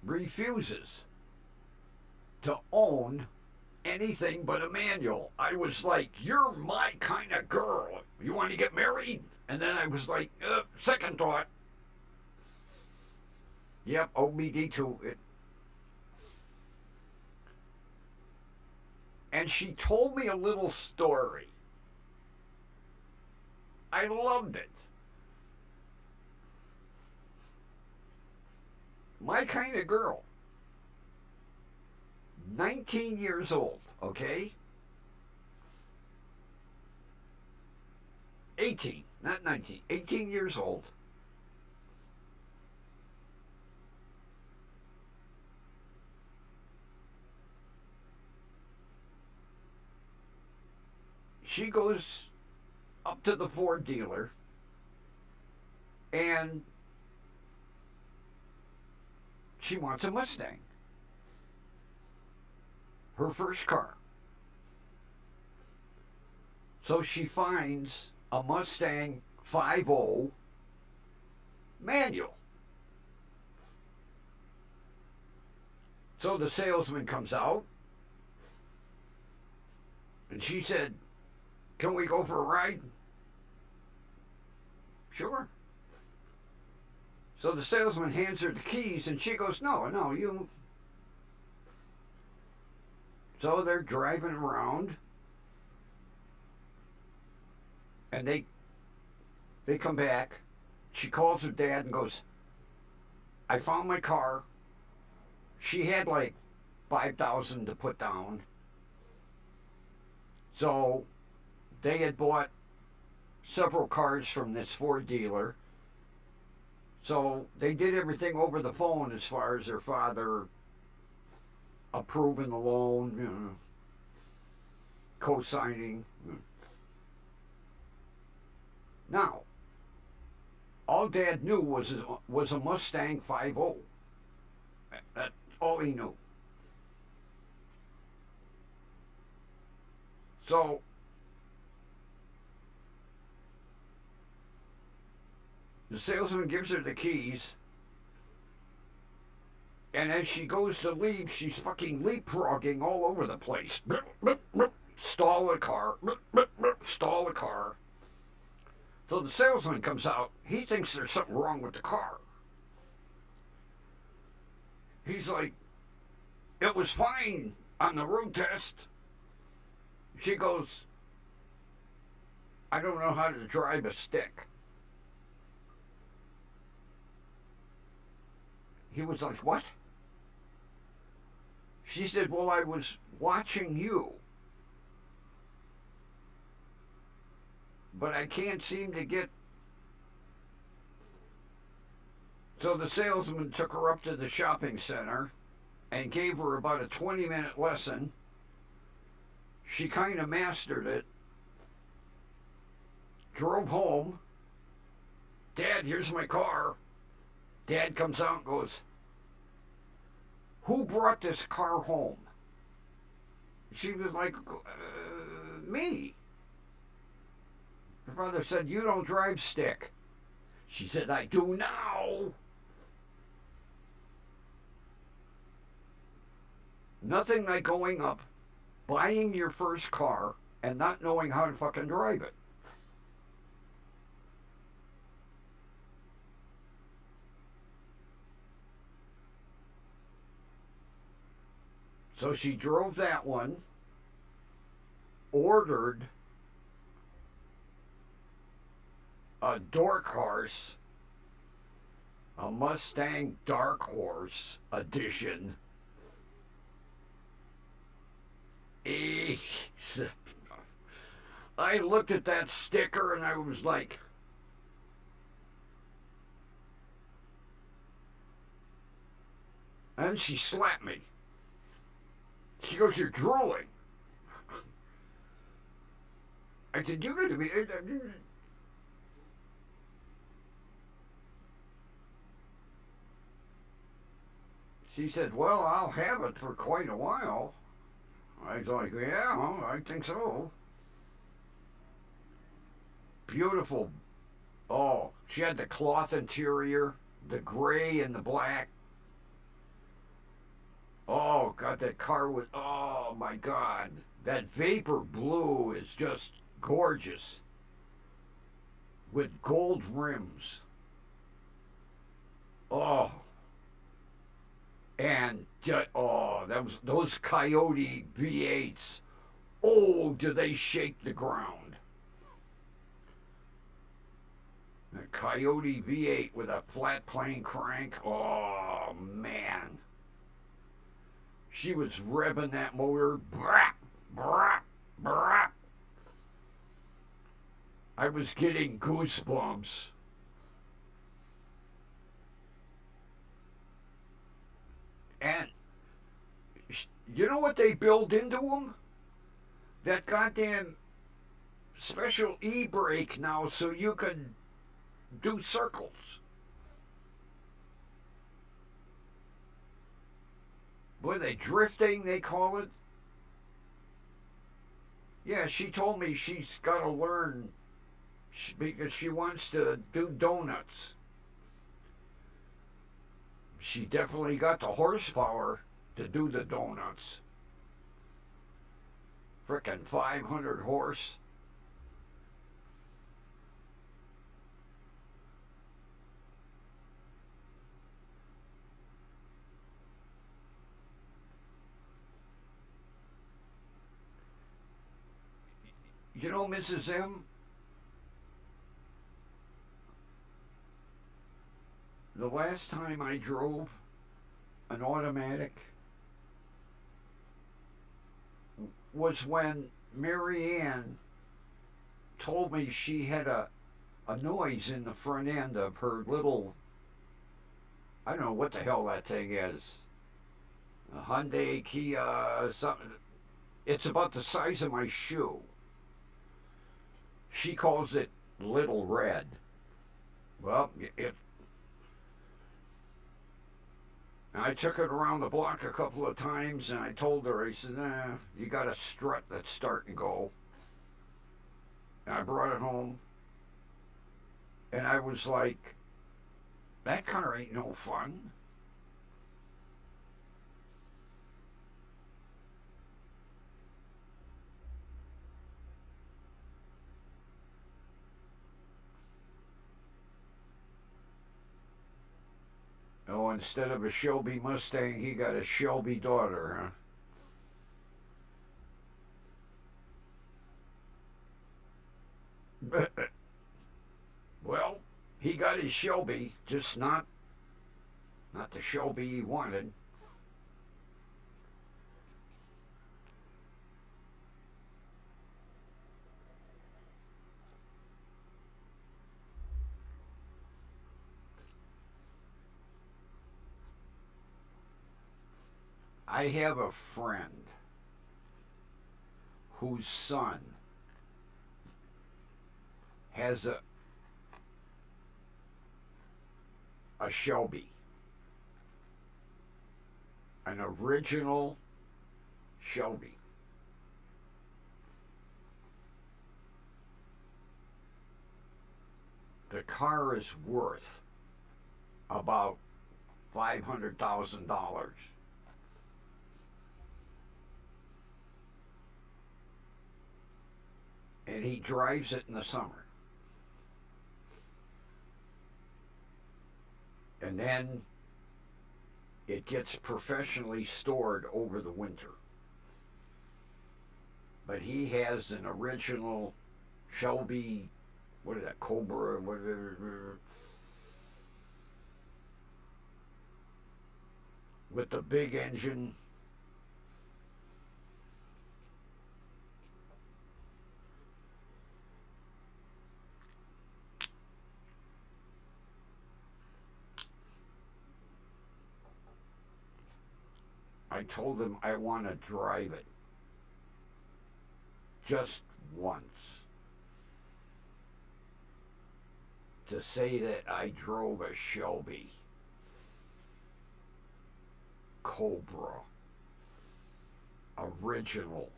refuses to own anything but a manual. I was like, you're my kind of girl. You want to get married? And then I was like, second thought. Yep, OBD2. And she told me a little story. I loved it. My kind of girl. 19 years old, okay? 18, not 19, 18 years old. She goes up to the Ford dealer and she wants a Mustang. Her first car. So she finds a Mustang 5.0 manual. So the salesman comes out and she said, can we go for a ride? Sure. So the salesman hands her the keys and she goes, no, you. So they're driving around and they come back. She calls her dad and goes, I found my car. She had like $5,000 to put down. So they had bought several cars from this Ford dealer. So they did everything over the phone as far as their father approving the loan, co-signing. Now, all Dad knew was a Mustang 5.0. That's all he knew. So the salesman gives her the keys, and as she goes to leave, she's fucking leapfrogging all over the place. Stall the car. Stall the car. So the salesman comes out. He thinks there's something wrong with the car. He's like, it was fine on the road test. She goes, I don't know how to drive a stick. He was like, what? She said, well, I was watching you, but I can't seem to get. So the salesman took her up to the shopping center and gave her about a 20-minute lesson. She kind of mastered it. Drove home. Dad, here's my car. Dad comes out and goes, who brought this car home? She was like, me. Her brother said, you don't drive stick. She said, I do now. Nothing like going up, buying your first car, and not knowing how to fucking drive it. So she drove that one, ordered a Dark Horse, a Mustang Dark Horse edition. I looked at that sticker and I was like, and she slapped me. She goes, you're drooling. I said, you're going to be... She said, well, I'll have it for quite a while. I was like, yeah, well, I think so. Beautiful. Oh, she had the cloth interior, the gray and the black. Oh, God, that car was, oh, my God. That vapor blue is just gorgeous with gold rims. Oh. And, oh, that was those Coyote V8s. Oh, do they shake the ground. A Coyote V8 with a flat plane crank. Oh, man. She was revving that motor. Brap, brap, brap. I was getting goosebumps. And you know what they build into them? That goddamn special e-brake now so you can do circles. What are they, drifting, they call it? Yeah, she told me she's got to learn because she wants to do donuts. She definitely got the horsepower to do the donuts. Frickin' 500 horse. You know, Mrs. M, the last time I drove an automatic was when Mary Ann told me she had a noise in the front end of her little, I don't know what the hell that thing is, a Hyundai, Kia, something. It's about the size of my shoe. She calls it Little Red. Well, I took it around the block a couple of times and I told her, I said, you got a strut that's start and go. And I brought it home and I was like, that car ain't no fun. Oh, instead of a Shelby Mustang, he got a Shelby daughter, huh? Well, he got his Shelby, just not the Shelby he wanted. I have a friend whose son has a Shelby, an original Shelby. The car is worth about $500,000. And he drives it in the summer. And then it gets professionally stored over the winter. But he has an original Shelby, what is that, Cobra, whatever, with the big engine. I told him I want to drive it just once to say that I drove a Shelby Cobra original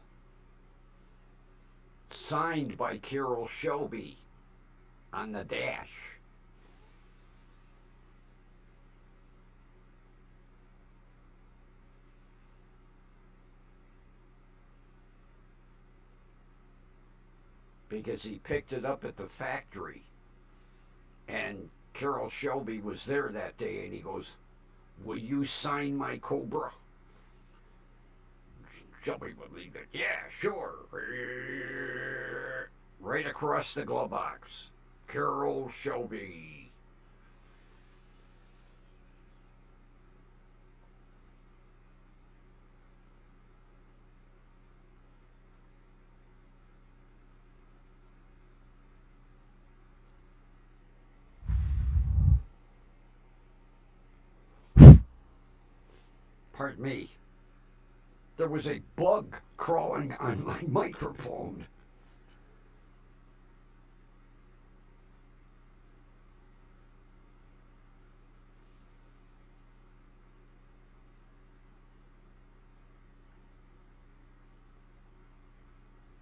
signed by Carroll Shelby on the dash. Because he picked it up at the factory and Carroll Shelby was there that day and he goes, "Will you sign my Cobra?" Shelby believed it. "Yeah, sure." Right across the glove box. Carroll Shelby. Pardon me. There was a bug crawling on my microphone.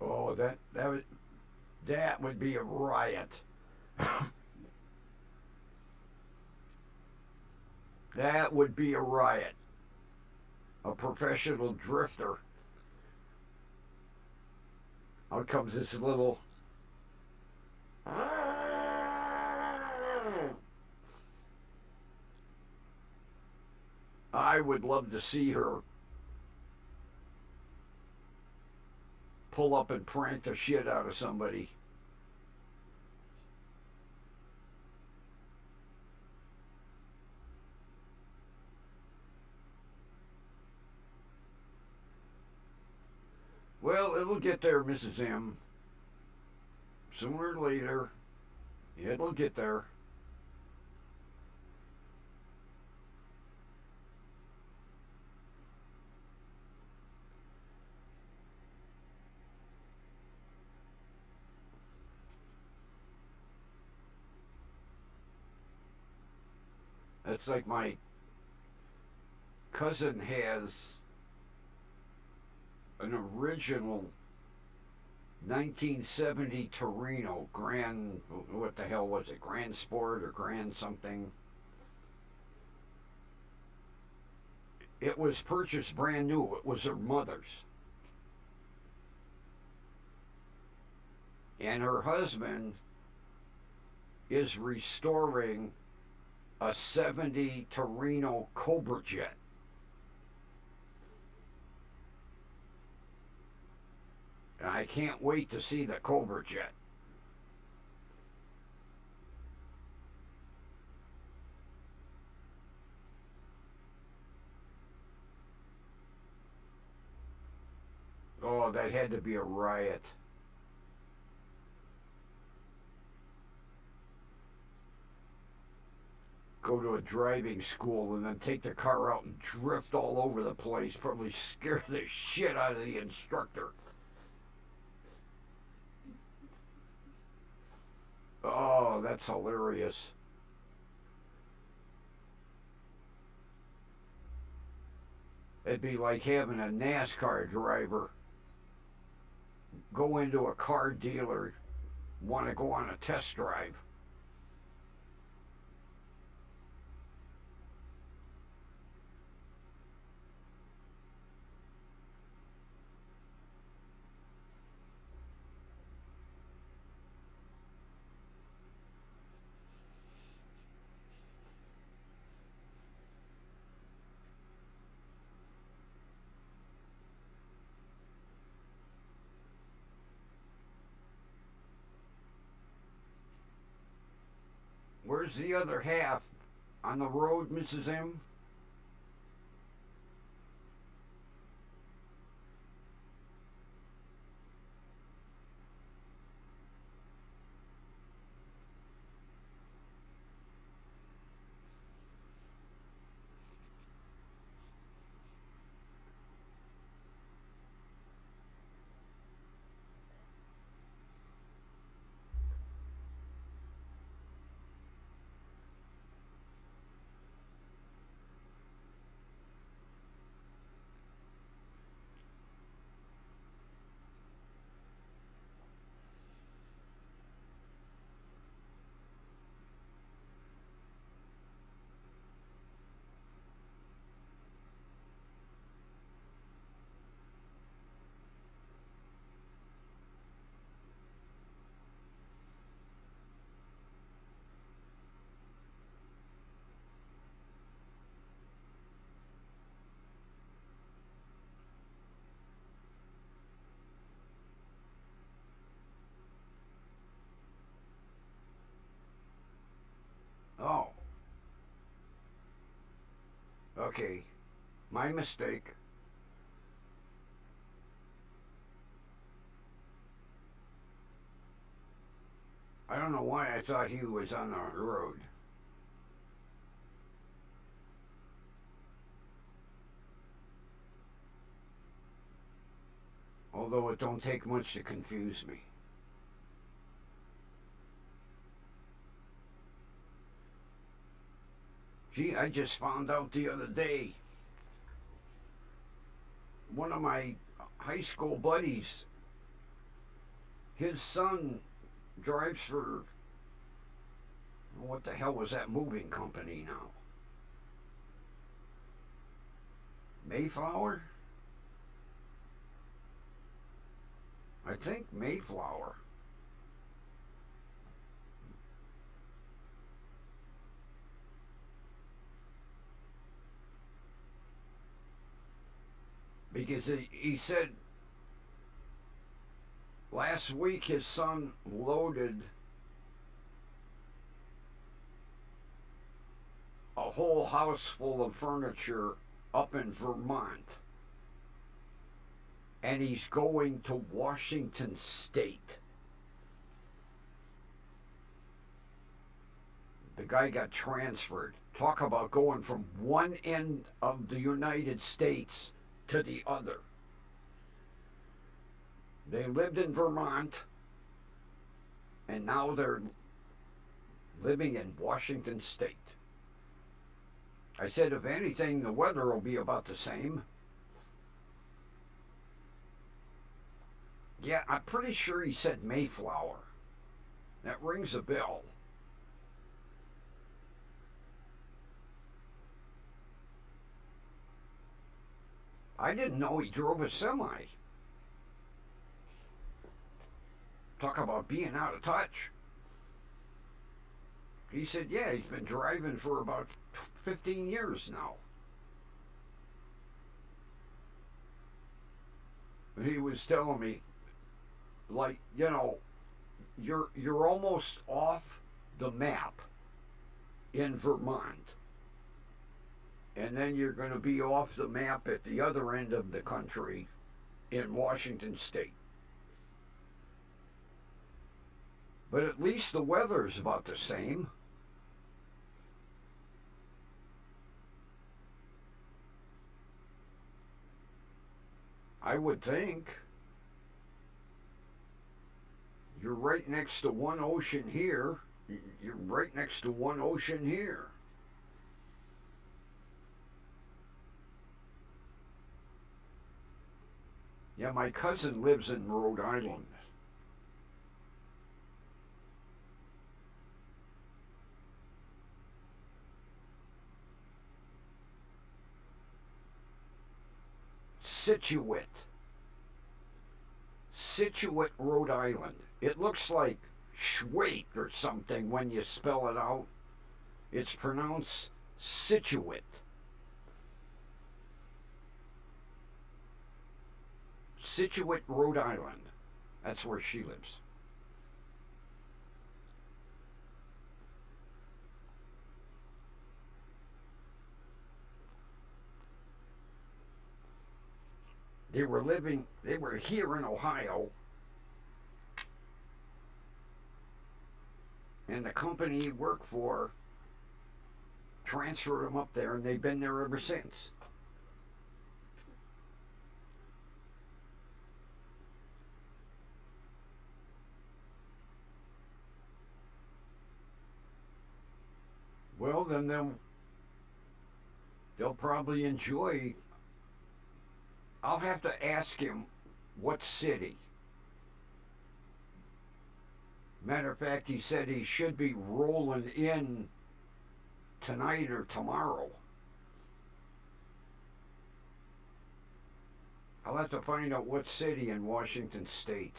Oh, that would be a riot. That would be a riot. A professional drifter. Out comes this little. I would love to see her pull up and prank the shit out of somebody. Well, it'll get there, Mrs. M. Sooner or later, it'll get there. That's like my cousin has an original 1970 Torino Grand, what the hell was it, Grand Sport or Grand something. It was purchased brand new. It was her mother's. And her husband is restoring a 70 Torino Cobra Jet. And I can't wait to see the Cobra Jet. Oh, that had to be a riot. Go to a driving school and then take the car out and drift all over the place. Probably scare the shit out of the instructor. Oh, that's hilarious. It'd be like having a NASCAR driver go into a car dealer, want to go on a test drive. Where's the other half? On the road, Mrs. M? Oh, okay. My mistake. I don't know why I thought he was on the road. Although it don't take much to confuse me. Gee, I just found out the other day. One of my high school buddies, his son drives for, what the hell was that moving company now? Mayflower? I think Mayflower. Because he said last week his son loaded a whole house full of furniture up in Vermont. And he's going to Washington State. The guy got transferred. Talk about going from one end of the United States to the other. They lived in Vermont, and now they're living in Washington State. I said, if anything, the weather will be about the same. Yeah, I'm pretty sure he said Mayflower. That rings a bell. I didn't know he drove a semi. Talk about being out of touch. He said, yeah, he's been driving for about 15 years now. He was telling me, like, you're almost off the map in Vermont. And then you're going to be off the map at the other end of the country in Washington State. But at least the weather's about the same. I would think. You're right next to one ocean here. You're right next to one ocean here. Yeah, my cousin lives in Rhode Island. Situate. Situate, Rhode Island. It looks like Schwait or something when you spell it out. It's pronounced Situate. Situate, Rhode Island. That's where she lives. They were here in Ohio, and the company he worked for transferred them up there, and they've been there ever since. Well, then they'll probably enjoy. I'll have to ask him what city. Matter of fact, he said he should be rolling in tonight or tomorrow. I'll have to find out what city in Washington State.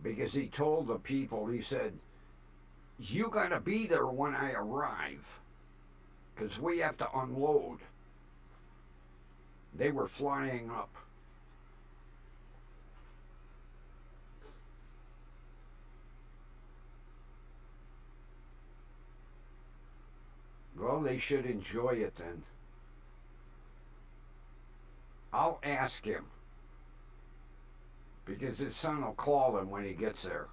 Because he told the people, he said, you got to be there when I arrive because we have to unload. They were flying up. Well, they should enjoy it then. I'll ask him because his son will call him when he gets there.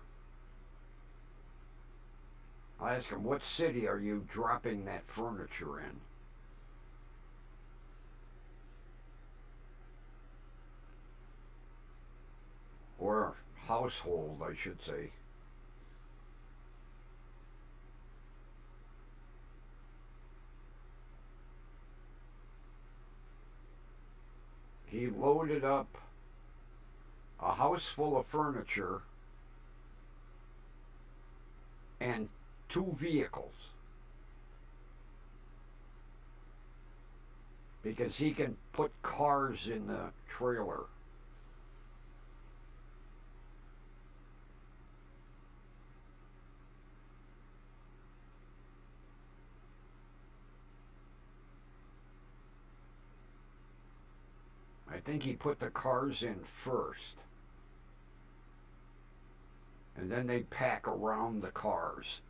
I'll ask him, what city are you dropping that furniture in? Or household, I should say. He loaded up a house full of furniture and two vehicles because he can put cars in the trailer. I think he put the cars in first, and then they pack around the cars.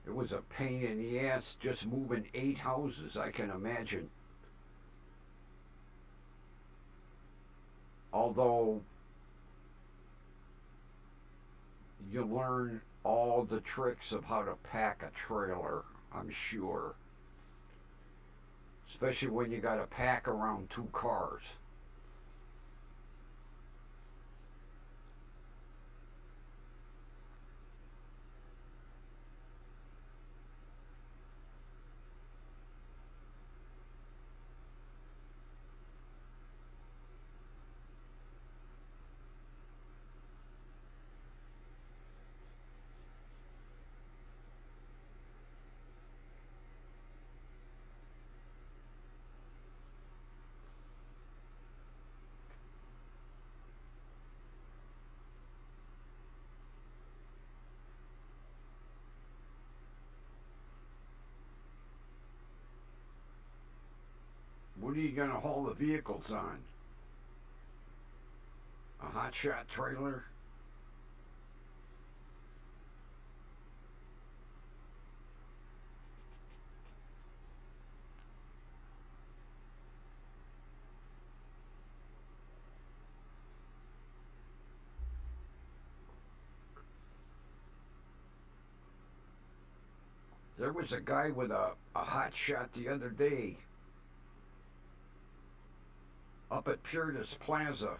It was a pain in the ass just moving 8 houses, I can imagine. Although you learn all the tricks of how to pack a trailer, I'm sure. Especially when you got to pack around two cars. What are you going to haul the vehicles on? A hotshot trailer? There was a guy with a hot shot the other day up at Purtis Plaza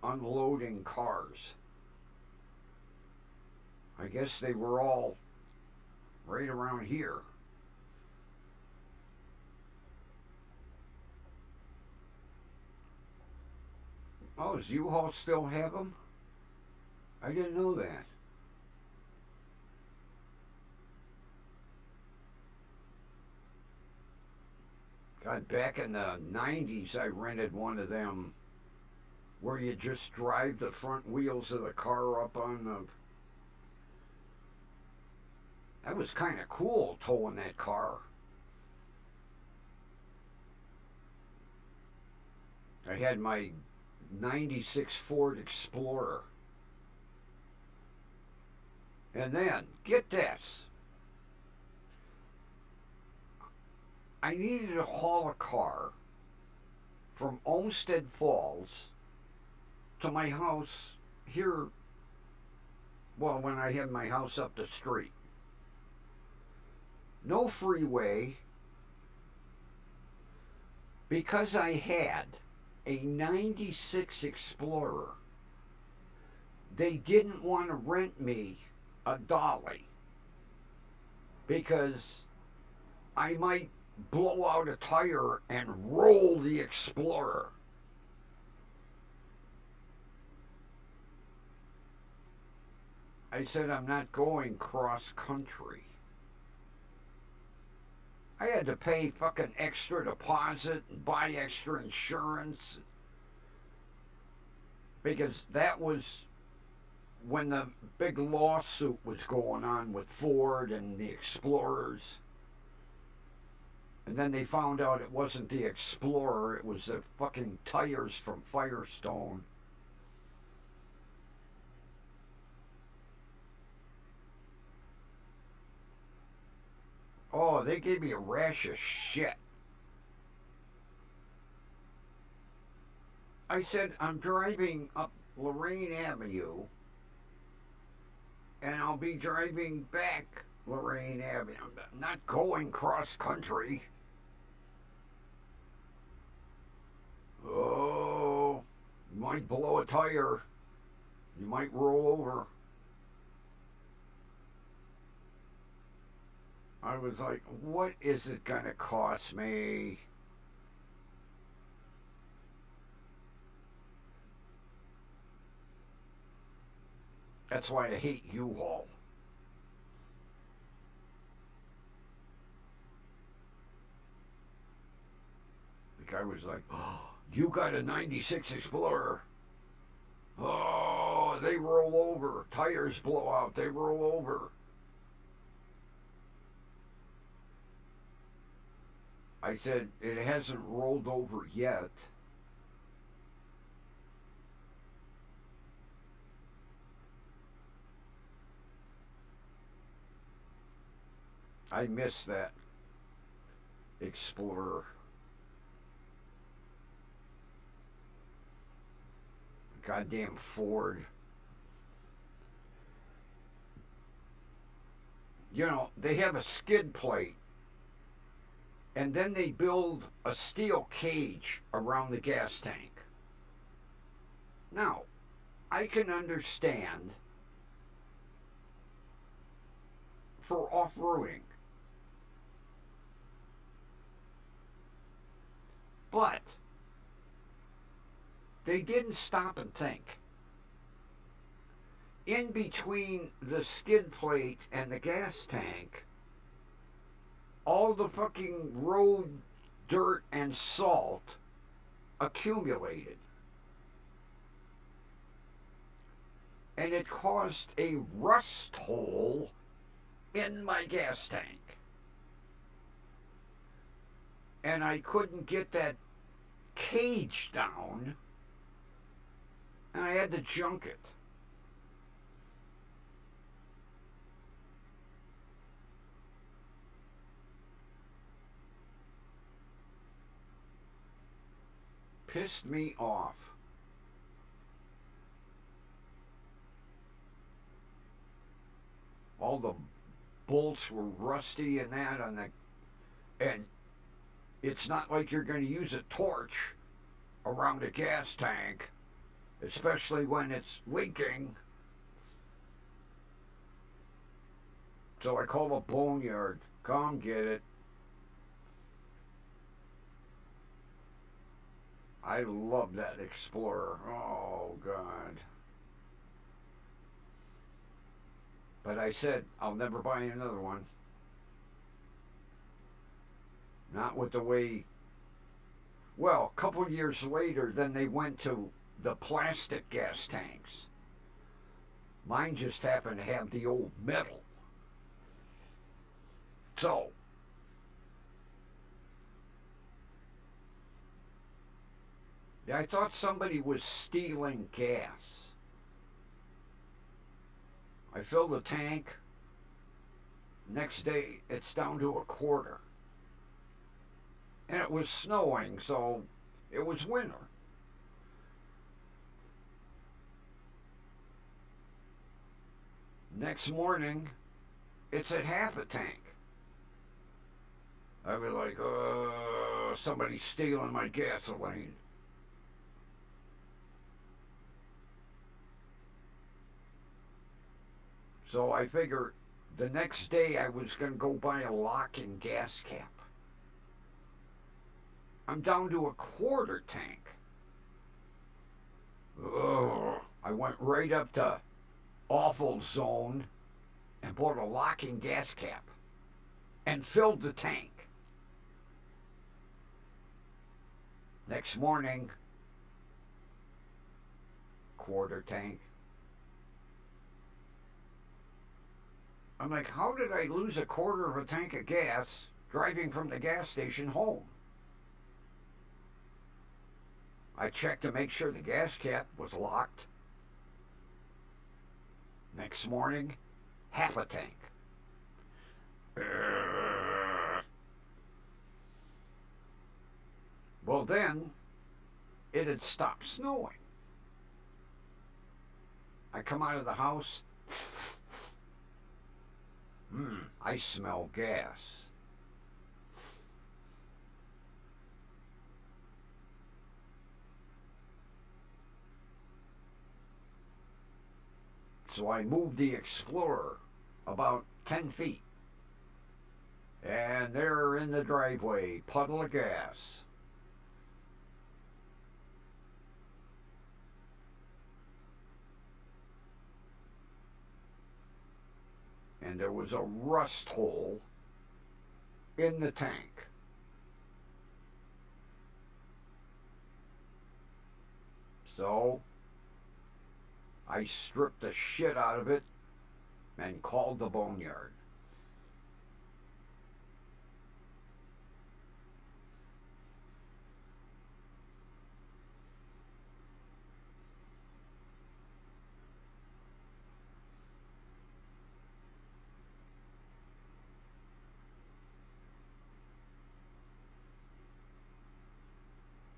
unloading cars. I guess they were all right around here. Oh, does U-Haul still have them? I didn't know that. God, back in the 90s, I rented one of them where you just drive the front wheels of the car up on the. That was kind of cool, towing that car. I had my 96 Ford Explorer. And then, get this. I needed to haul a car from Olmsted Falls to my house here, well, when I had my house up the street. No freeway, because I had a 96 Explorer. They didn't want to rent me a dolly because I might blow out a tire and roll the Explorer. I said, I'm not going cross country. I had to pay fucking extra deposit and buy extra insurance because that was when the big lawsuit was going on with Ford and the Explorers. And then they found out it wasn't the Explorer, it was the fucking tires from Firestone. Oh, they gave me a rash of shit. I said, I'm driving up Lorraine Avenue and I'll be driving back Lorraine Avenue. I'm not going cross country. Oh, you might blow a tire. You might roll over. I was like, what is it going to cost me? That's why I hate U-Haul. The guy was like, oh, you got a 96 Explorer. Oh, they roll over. Tires blow out. They roll over. I said, it hasn't rolled over yet. I miss that Explorer. Goddamn Ford. You know, they have a skid plate and then they build a steel cage around the gas tank. Now, I can understand for off-roading, but they didn't stop and think. In between the skid plate and the gas tank, all the fucking road dirt and salt accumulated. And it caused a rust hole in my gas tank. And I couldn't get that cage down, and I had to junk it. Pissed me off. All the bolts were rusty and that on the, and it's not like you're going to use a torch around a gas tank, especially when it's leaking. So I call a boneyard, come get it. I love that Explorer. Oh, God. But I said, I'll never buy another one. Not with the way. Well, a couple years later, then they went to the plastic gas tanks. Mine just happened to have the old metal. So, yeah, I thought somebody was stealing gas. I filled the tank. Next day, it's down to a quarter. And it was snowing, so it was winter. Next morning, it's at half a tank. I'd be like, somebody's stealing my gasoline. So I figured the next day I was going to go buy a locking gas cap. I'm down to a quarter tank. Ugh. I went right up to awful zone and bought a locking gas cap and filled the tank. Next morning, quarter tank. I'm like, how did I lose a quarter of a tank of gas driving from the gas station home? I checked to make sure the gas cap was locked. Next morning, half a tank. Well, then, it had stopped snowing. I come out of the house. I smell gas. So I moved the Explorer about 10 feet. And there in the driveway, puddle of gas. And there was a rust hole in the tank. So I stripped the shit out of it and called the boneyard.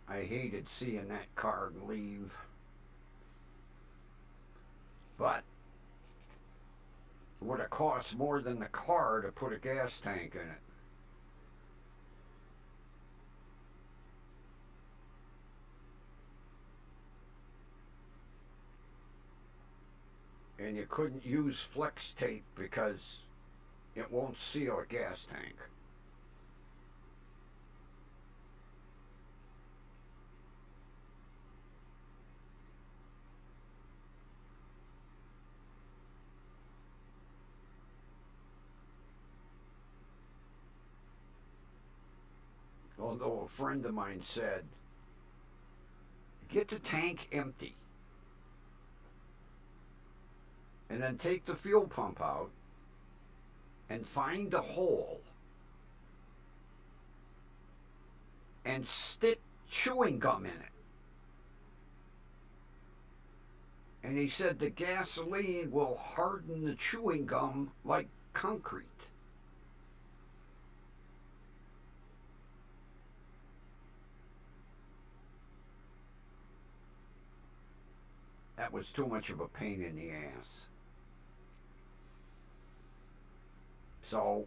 I hated seeing that car leave. But it would have cost more than the car to put a gas tank in it. And you couldn't use flex tape because it won't seal a gas tank. Although a friend of mine said, get the tank empty and then take the fuel pump out and find a hole and stick chewing gum in it. And he said the gasoline will harden the chewing gum like concrete. That was too much of a pain in the ass. So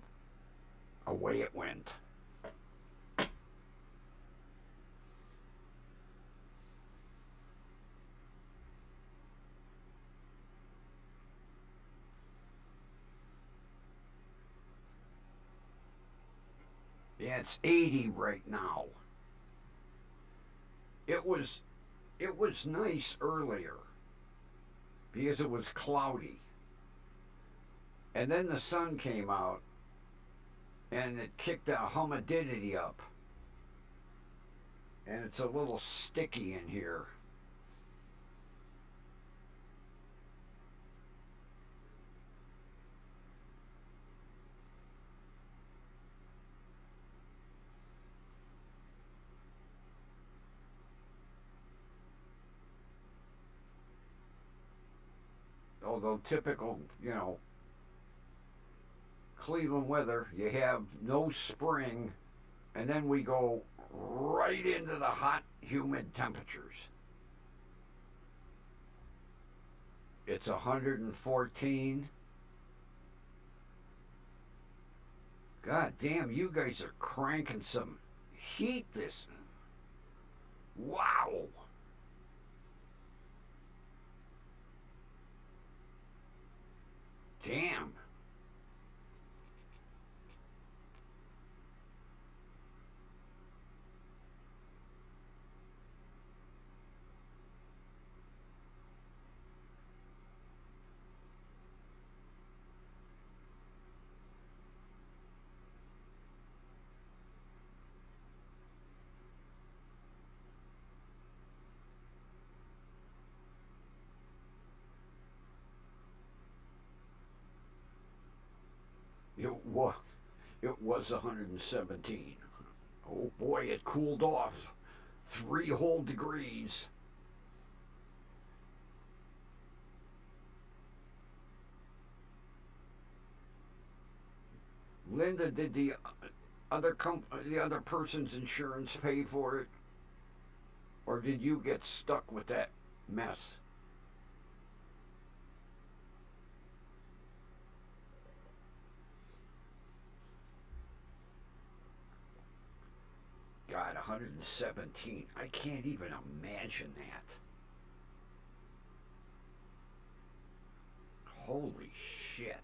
away it went. Yeah, it's 80 right now. It was it was nice earlier because it was cloudy. And then the sun came out and it kicked the humidity up. And it's a little sticky in here. Although typical, Cleveland weather, you have no spring, and then we go right into the hot, humid temperatures. It's 114. God damn, you guys are cranking some heat this. Wow. Damn. It was, it was 117. Oh boy, it cooled off 3 whole degrees. Linda, did the other person's insurance pay for it, or did you get stuck with that mess? God, 117. I can't even imagine that. Holy shit.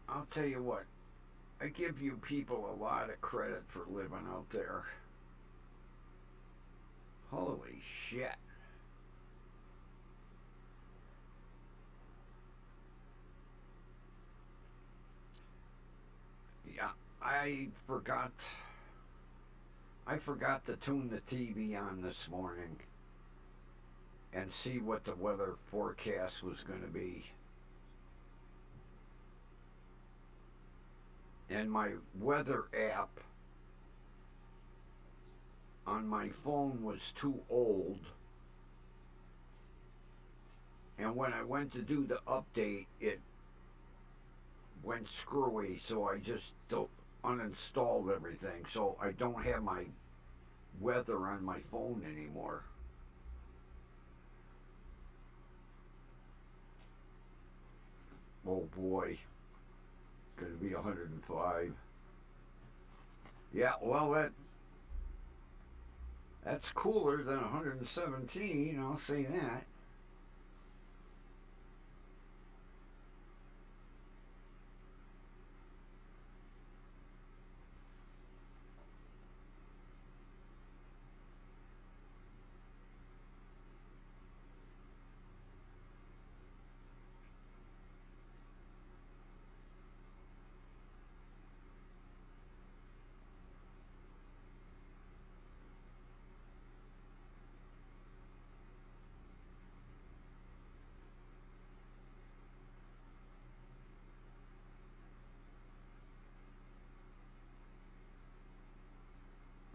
I'll tell you what, I give you people a lot of credit for living out there. Holy shit. Yeah, I forgot. I forgot to tune the TV on this morning and see what the weather forecast was going to be. And my weather app on my phone was too old. And when I went to do the update, it went screwy, so I just uninstalled everything. So I don't have my weather on my phone anymore. Oh boy, gonna be 105. Yeah, well that's cooler than 117. I'll say that.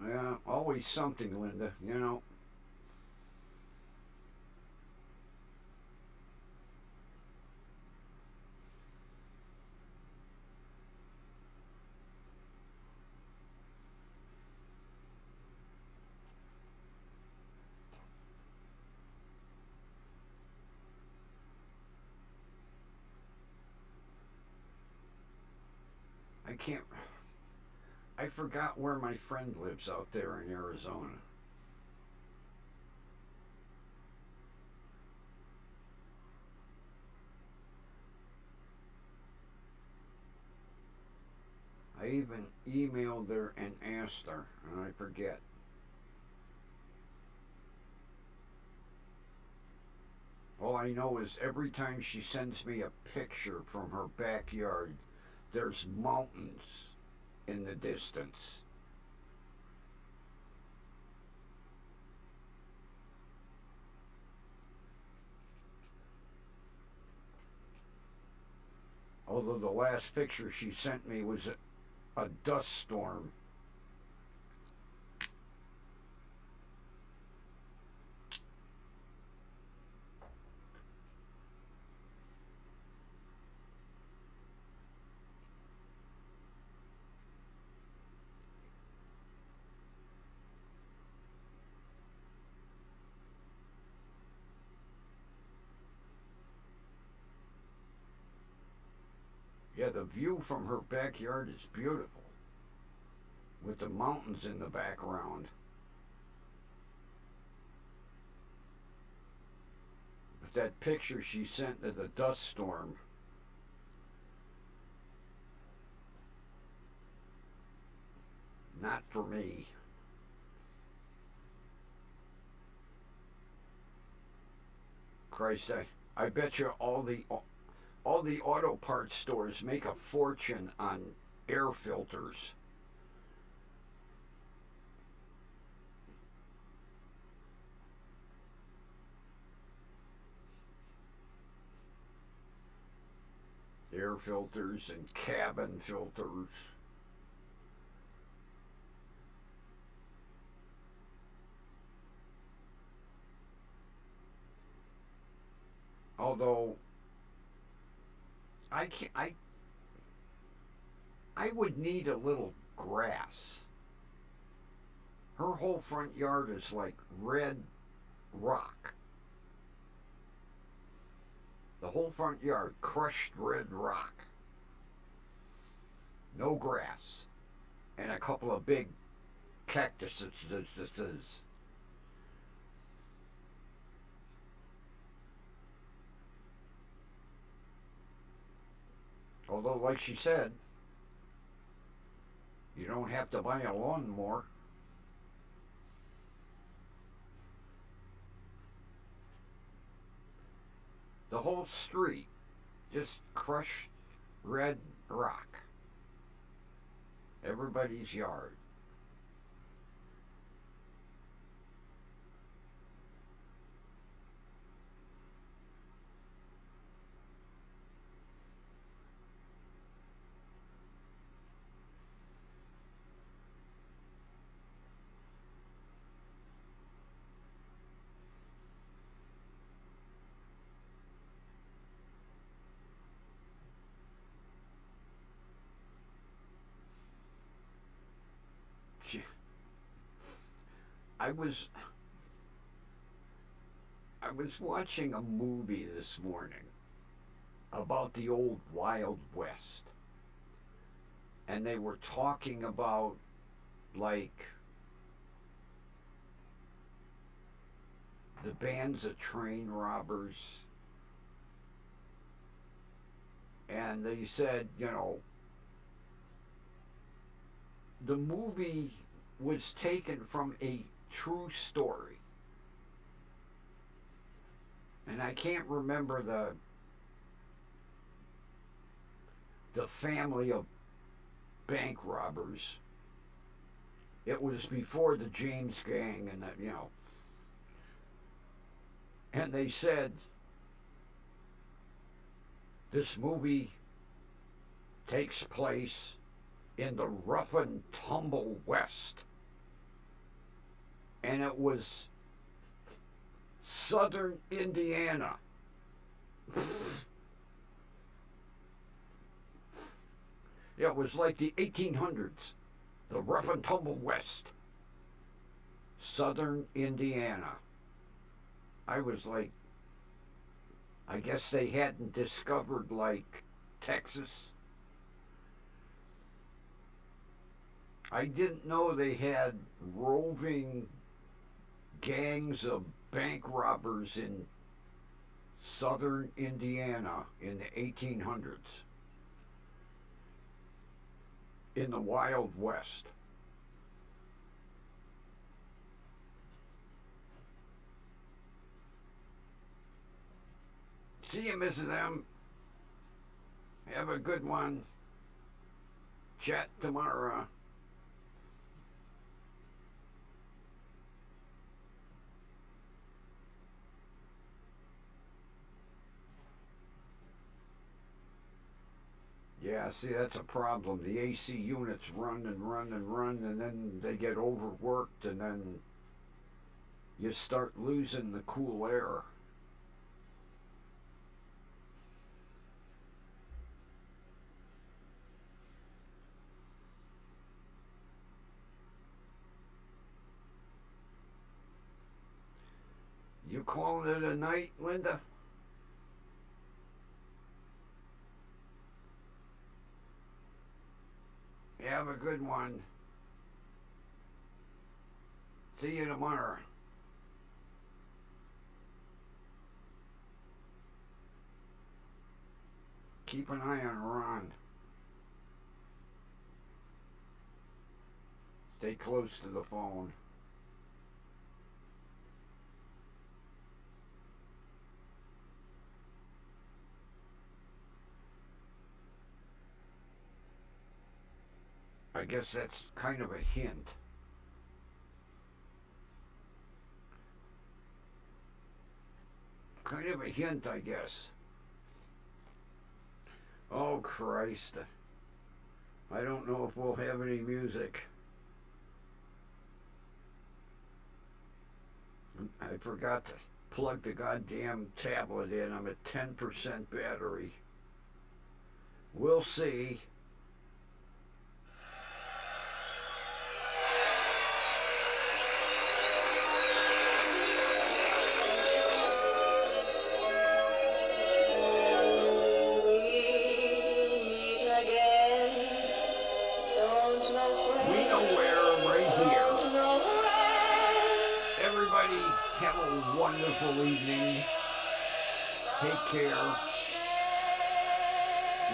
Yeah, always something, Linda. can't. I forgot where my friend lives out there in Arizona. I even emailed her and asked her, and I forget. All I know is every time she sends me a picture from her backyard, there's mountains in the distance. Although the last picture she sent me was a dust storm. Yeah, the view from her backyard is beautiful, with the mountains in the background. But that picture she sent of the dust storm, not for me. Christ, I bet you all the auto parts stores make a fortune on air filters. Air filters and cabin filters. Although I can I would need a little grass. Her whole front yard is like red rock. The whole front yard, crushed red rock. No grass. And a couple of big cactuses. Although, like she said, you don't have to buy a lawnmower. The whole street, just crushed red rock. Everybody's yard. I was I was watching a movie this morning about the old Wild West, and they were talking about like the bands of train robbers, and they said, the movie was taken from a true story. And I can't remember the family of bank robbers. It was before the James Gang and that. And they said this movie takes place in the rough and tumble West. And it was southern Indiana. It was like the 1800s, the rough and tumble West, southern Indiana. I was like, I guess they hadn't discovered like Texas. I didn't know they had roving gangs of bank robbers in southern Indiana in the 1800s, in the Wild West. See you, Mrs. M. Have a good one. Chat tomorrow. Yeah, see, that's a problem. The AC units run and run and run, and then they get overworked, and then you start losing the cool air. You calling it a night, Linda? Have a good one. See you tomorrow. Keep an eye on Ron. Stay close to the phone. I guess that's kind of a hint. Kind of a hint, I guess. Oh, Christ. I don't know if we'll have any music. I forgot to plug the goddamn tablet in. I'm at 10% battery. We'll see. We know where, right here. Everybody have a wonderful evening. Take care.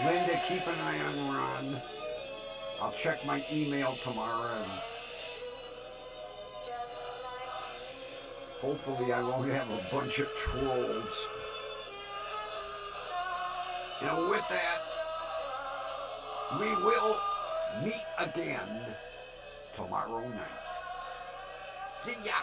Linda, keep an eye on Ron. I'll check my email tomorrow, and hopefully I won't have a bunch of trolls. And with that, we will meet again tomorrow night. See ya!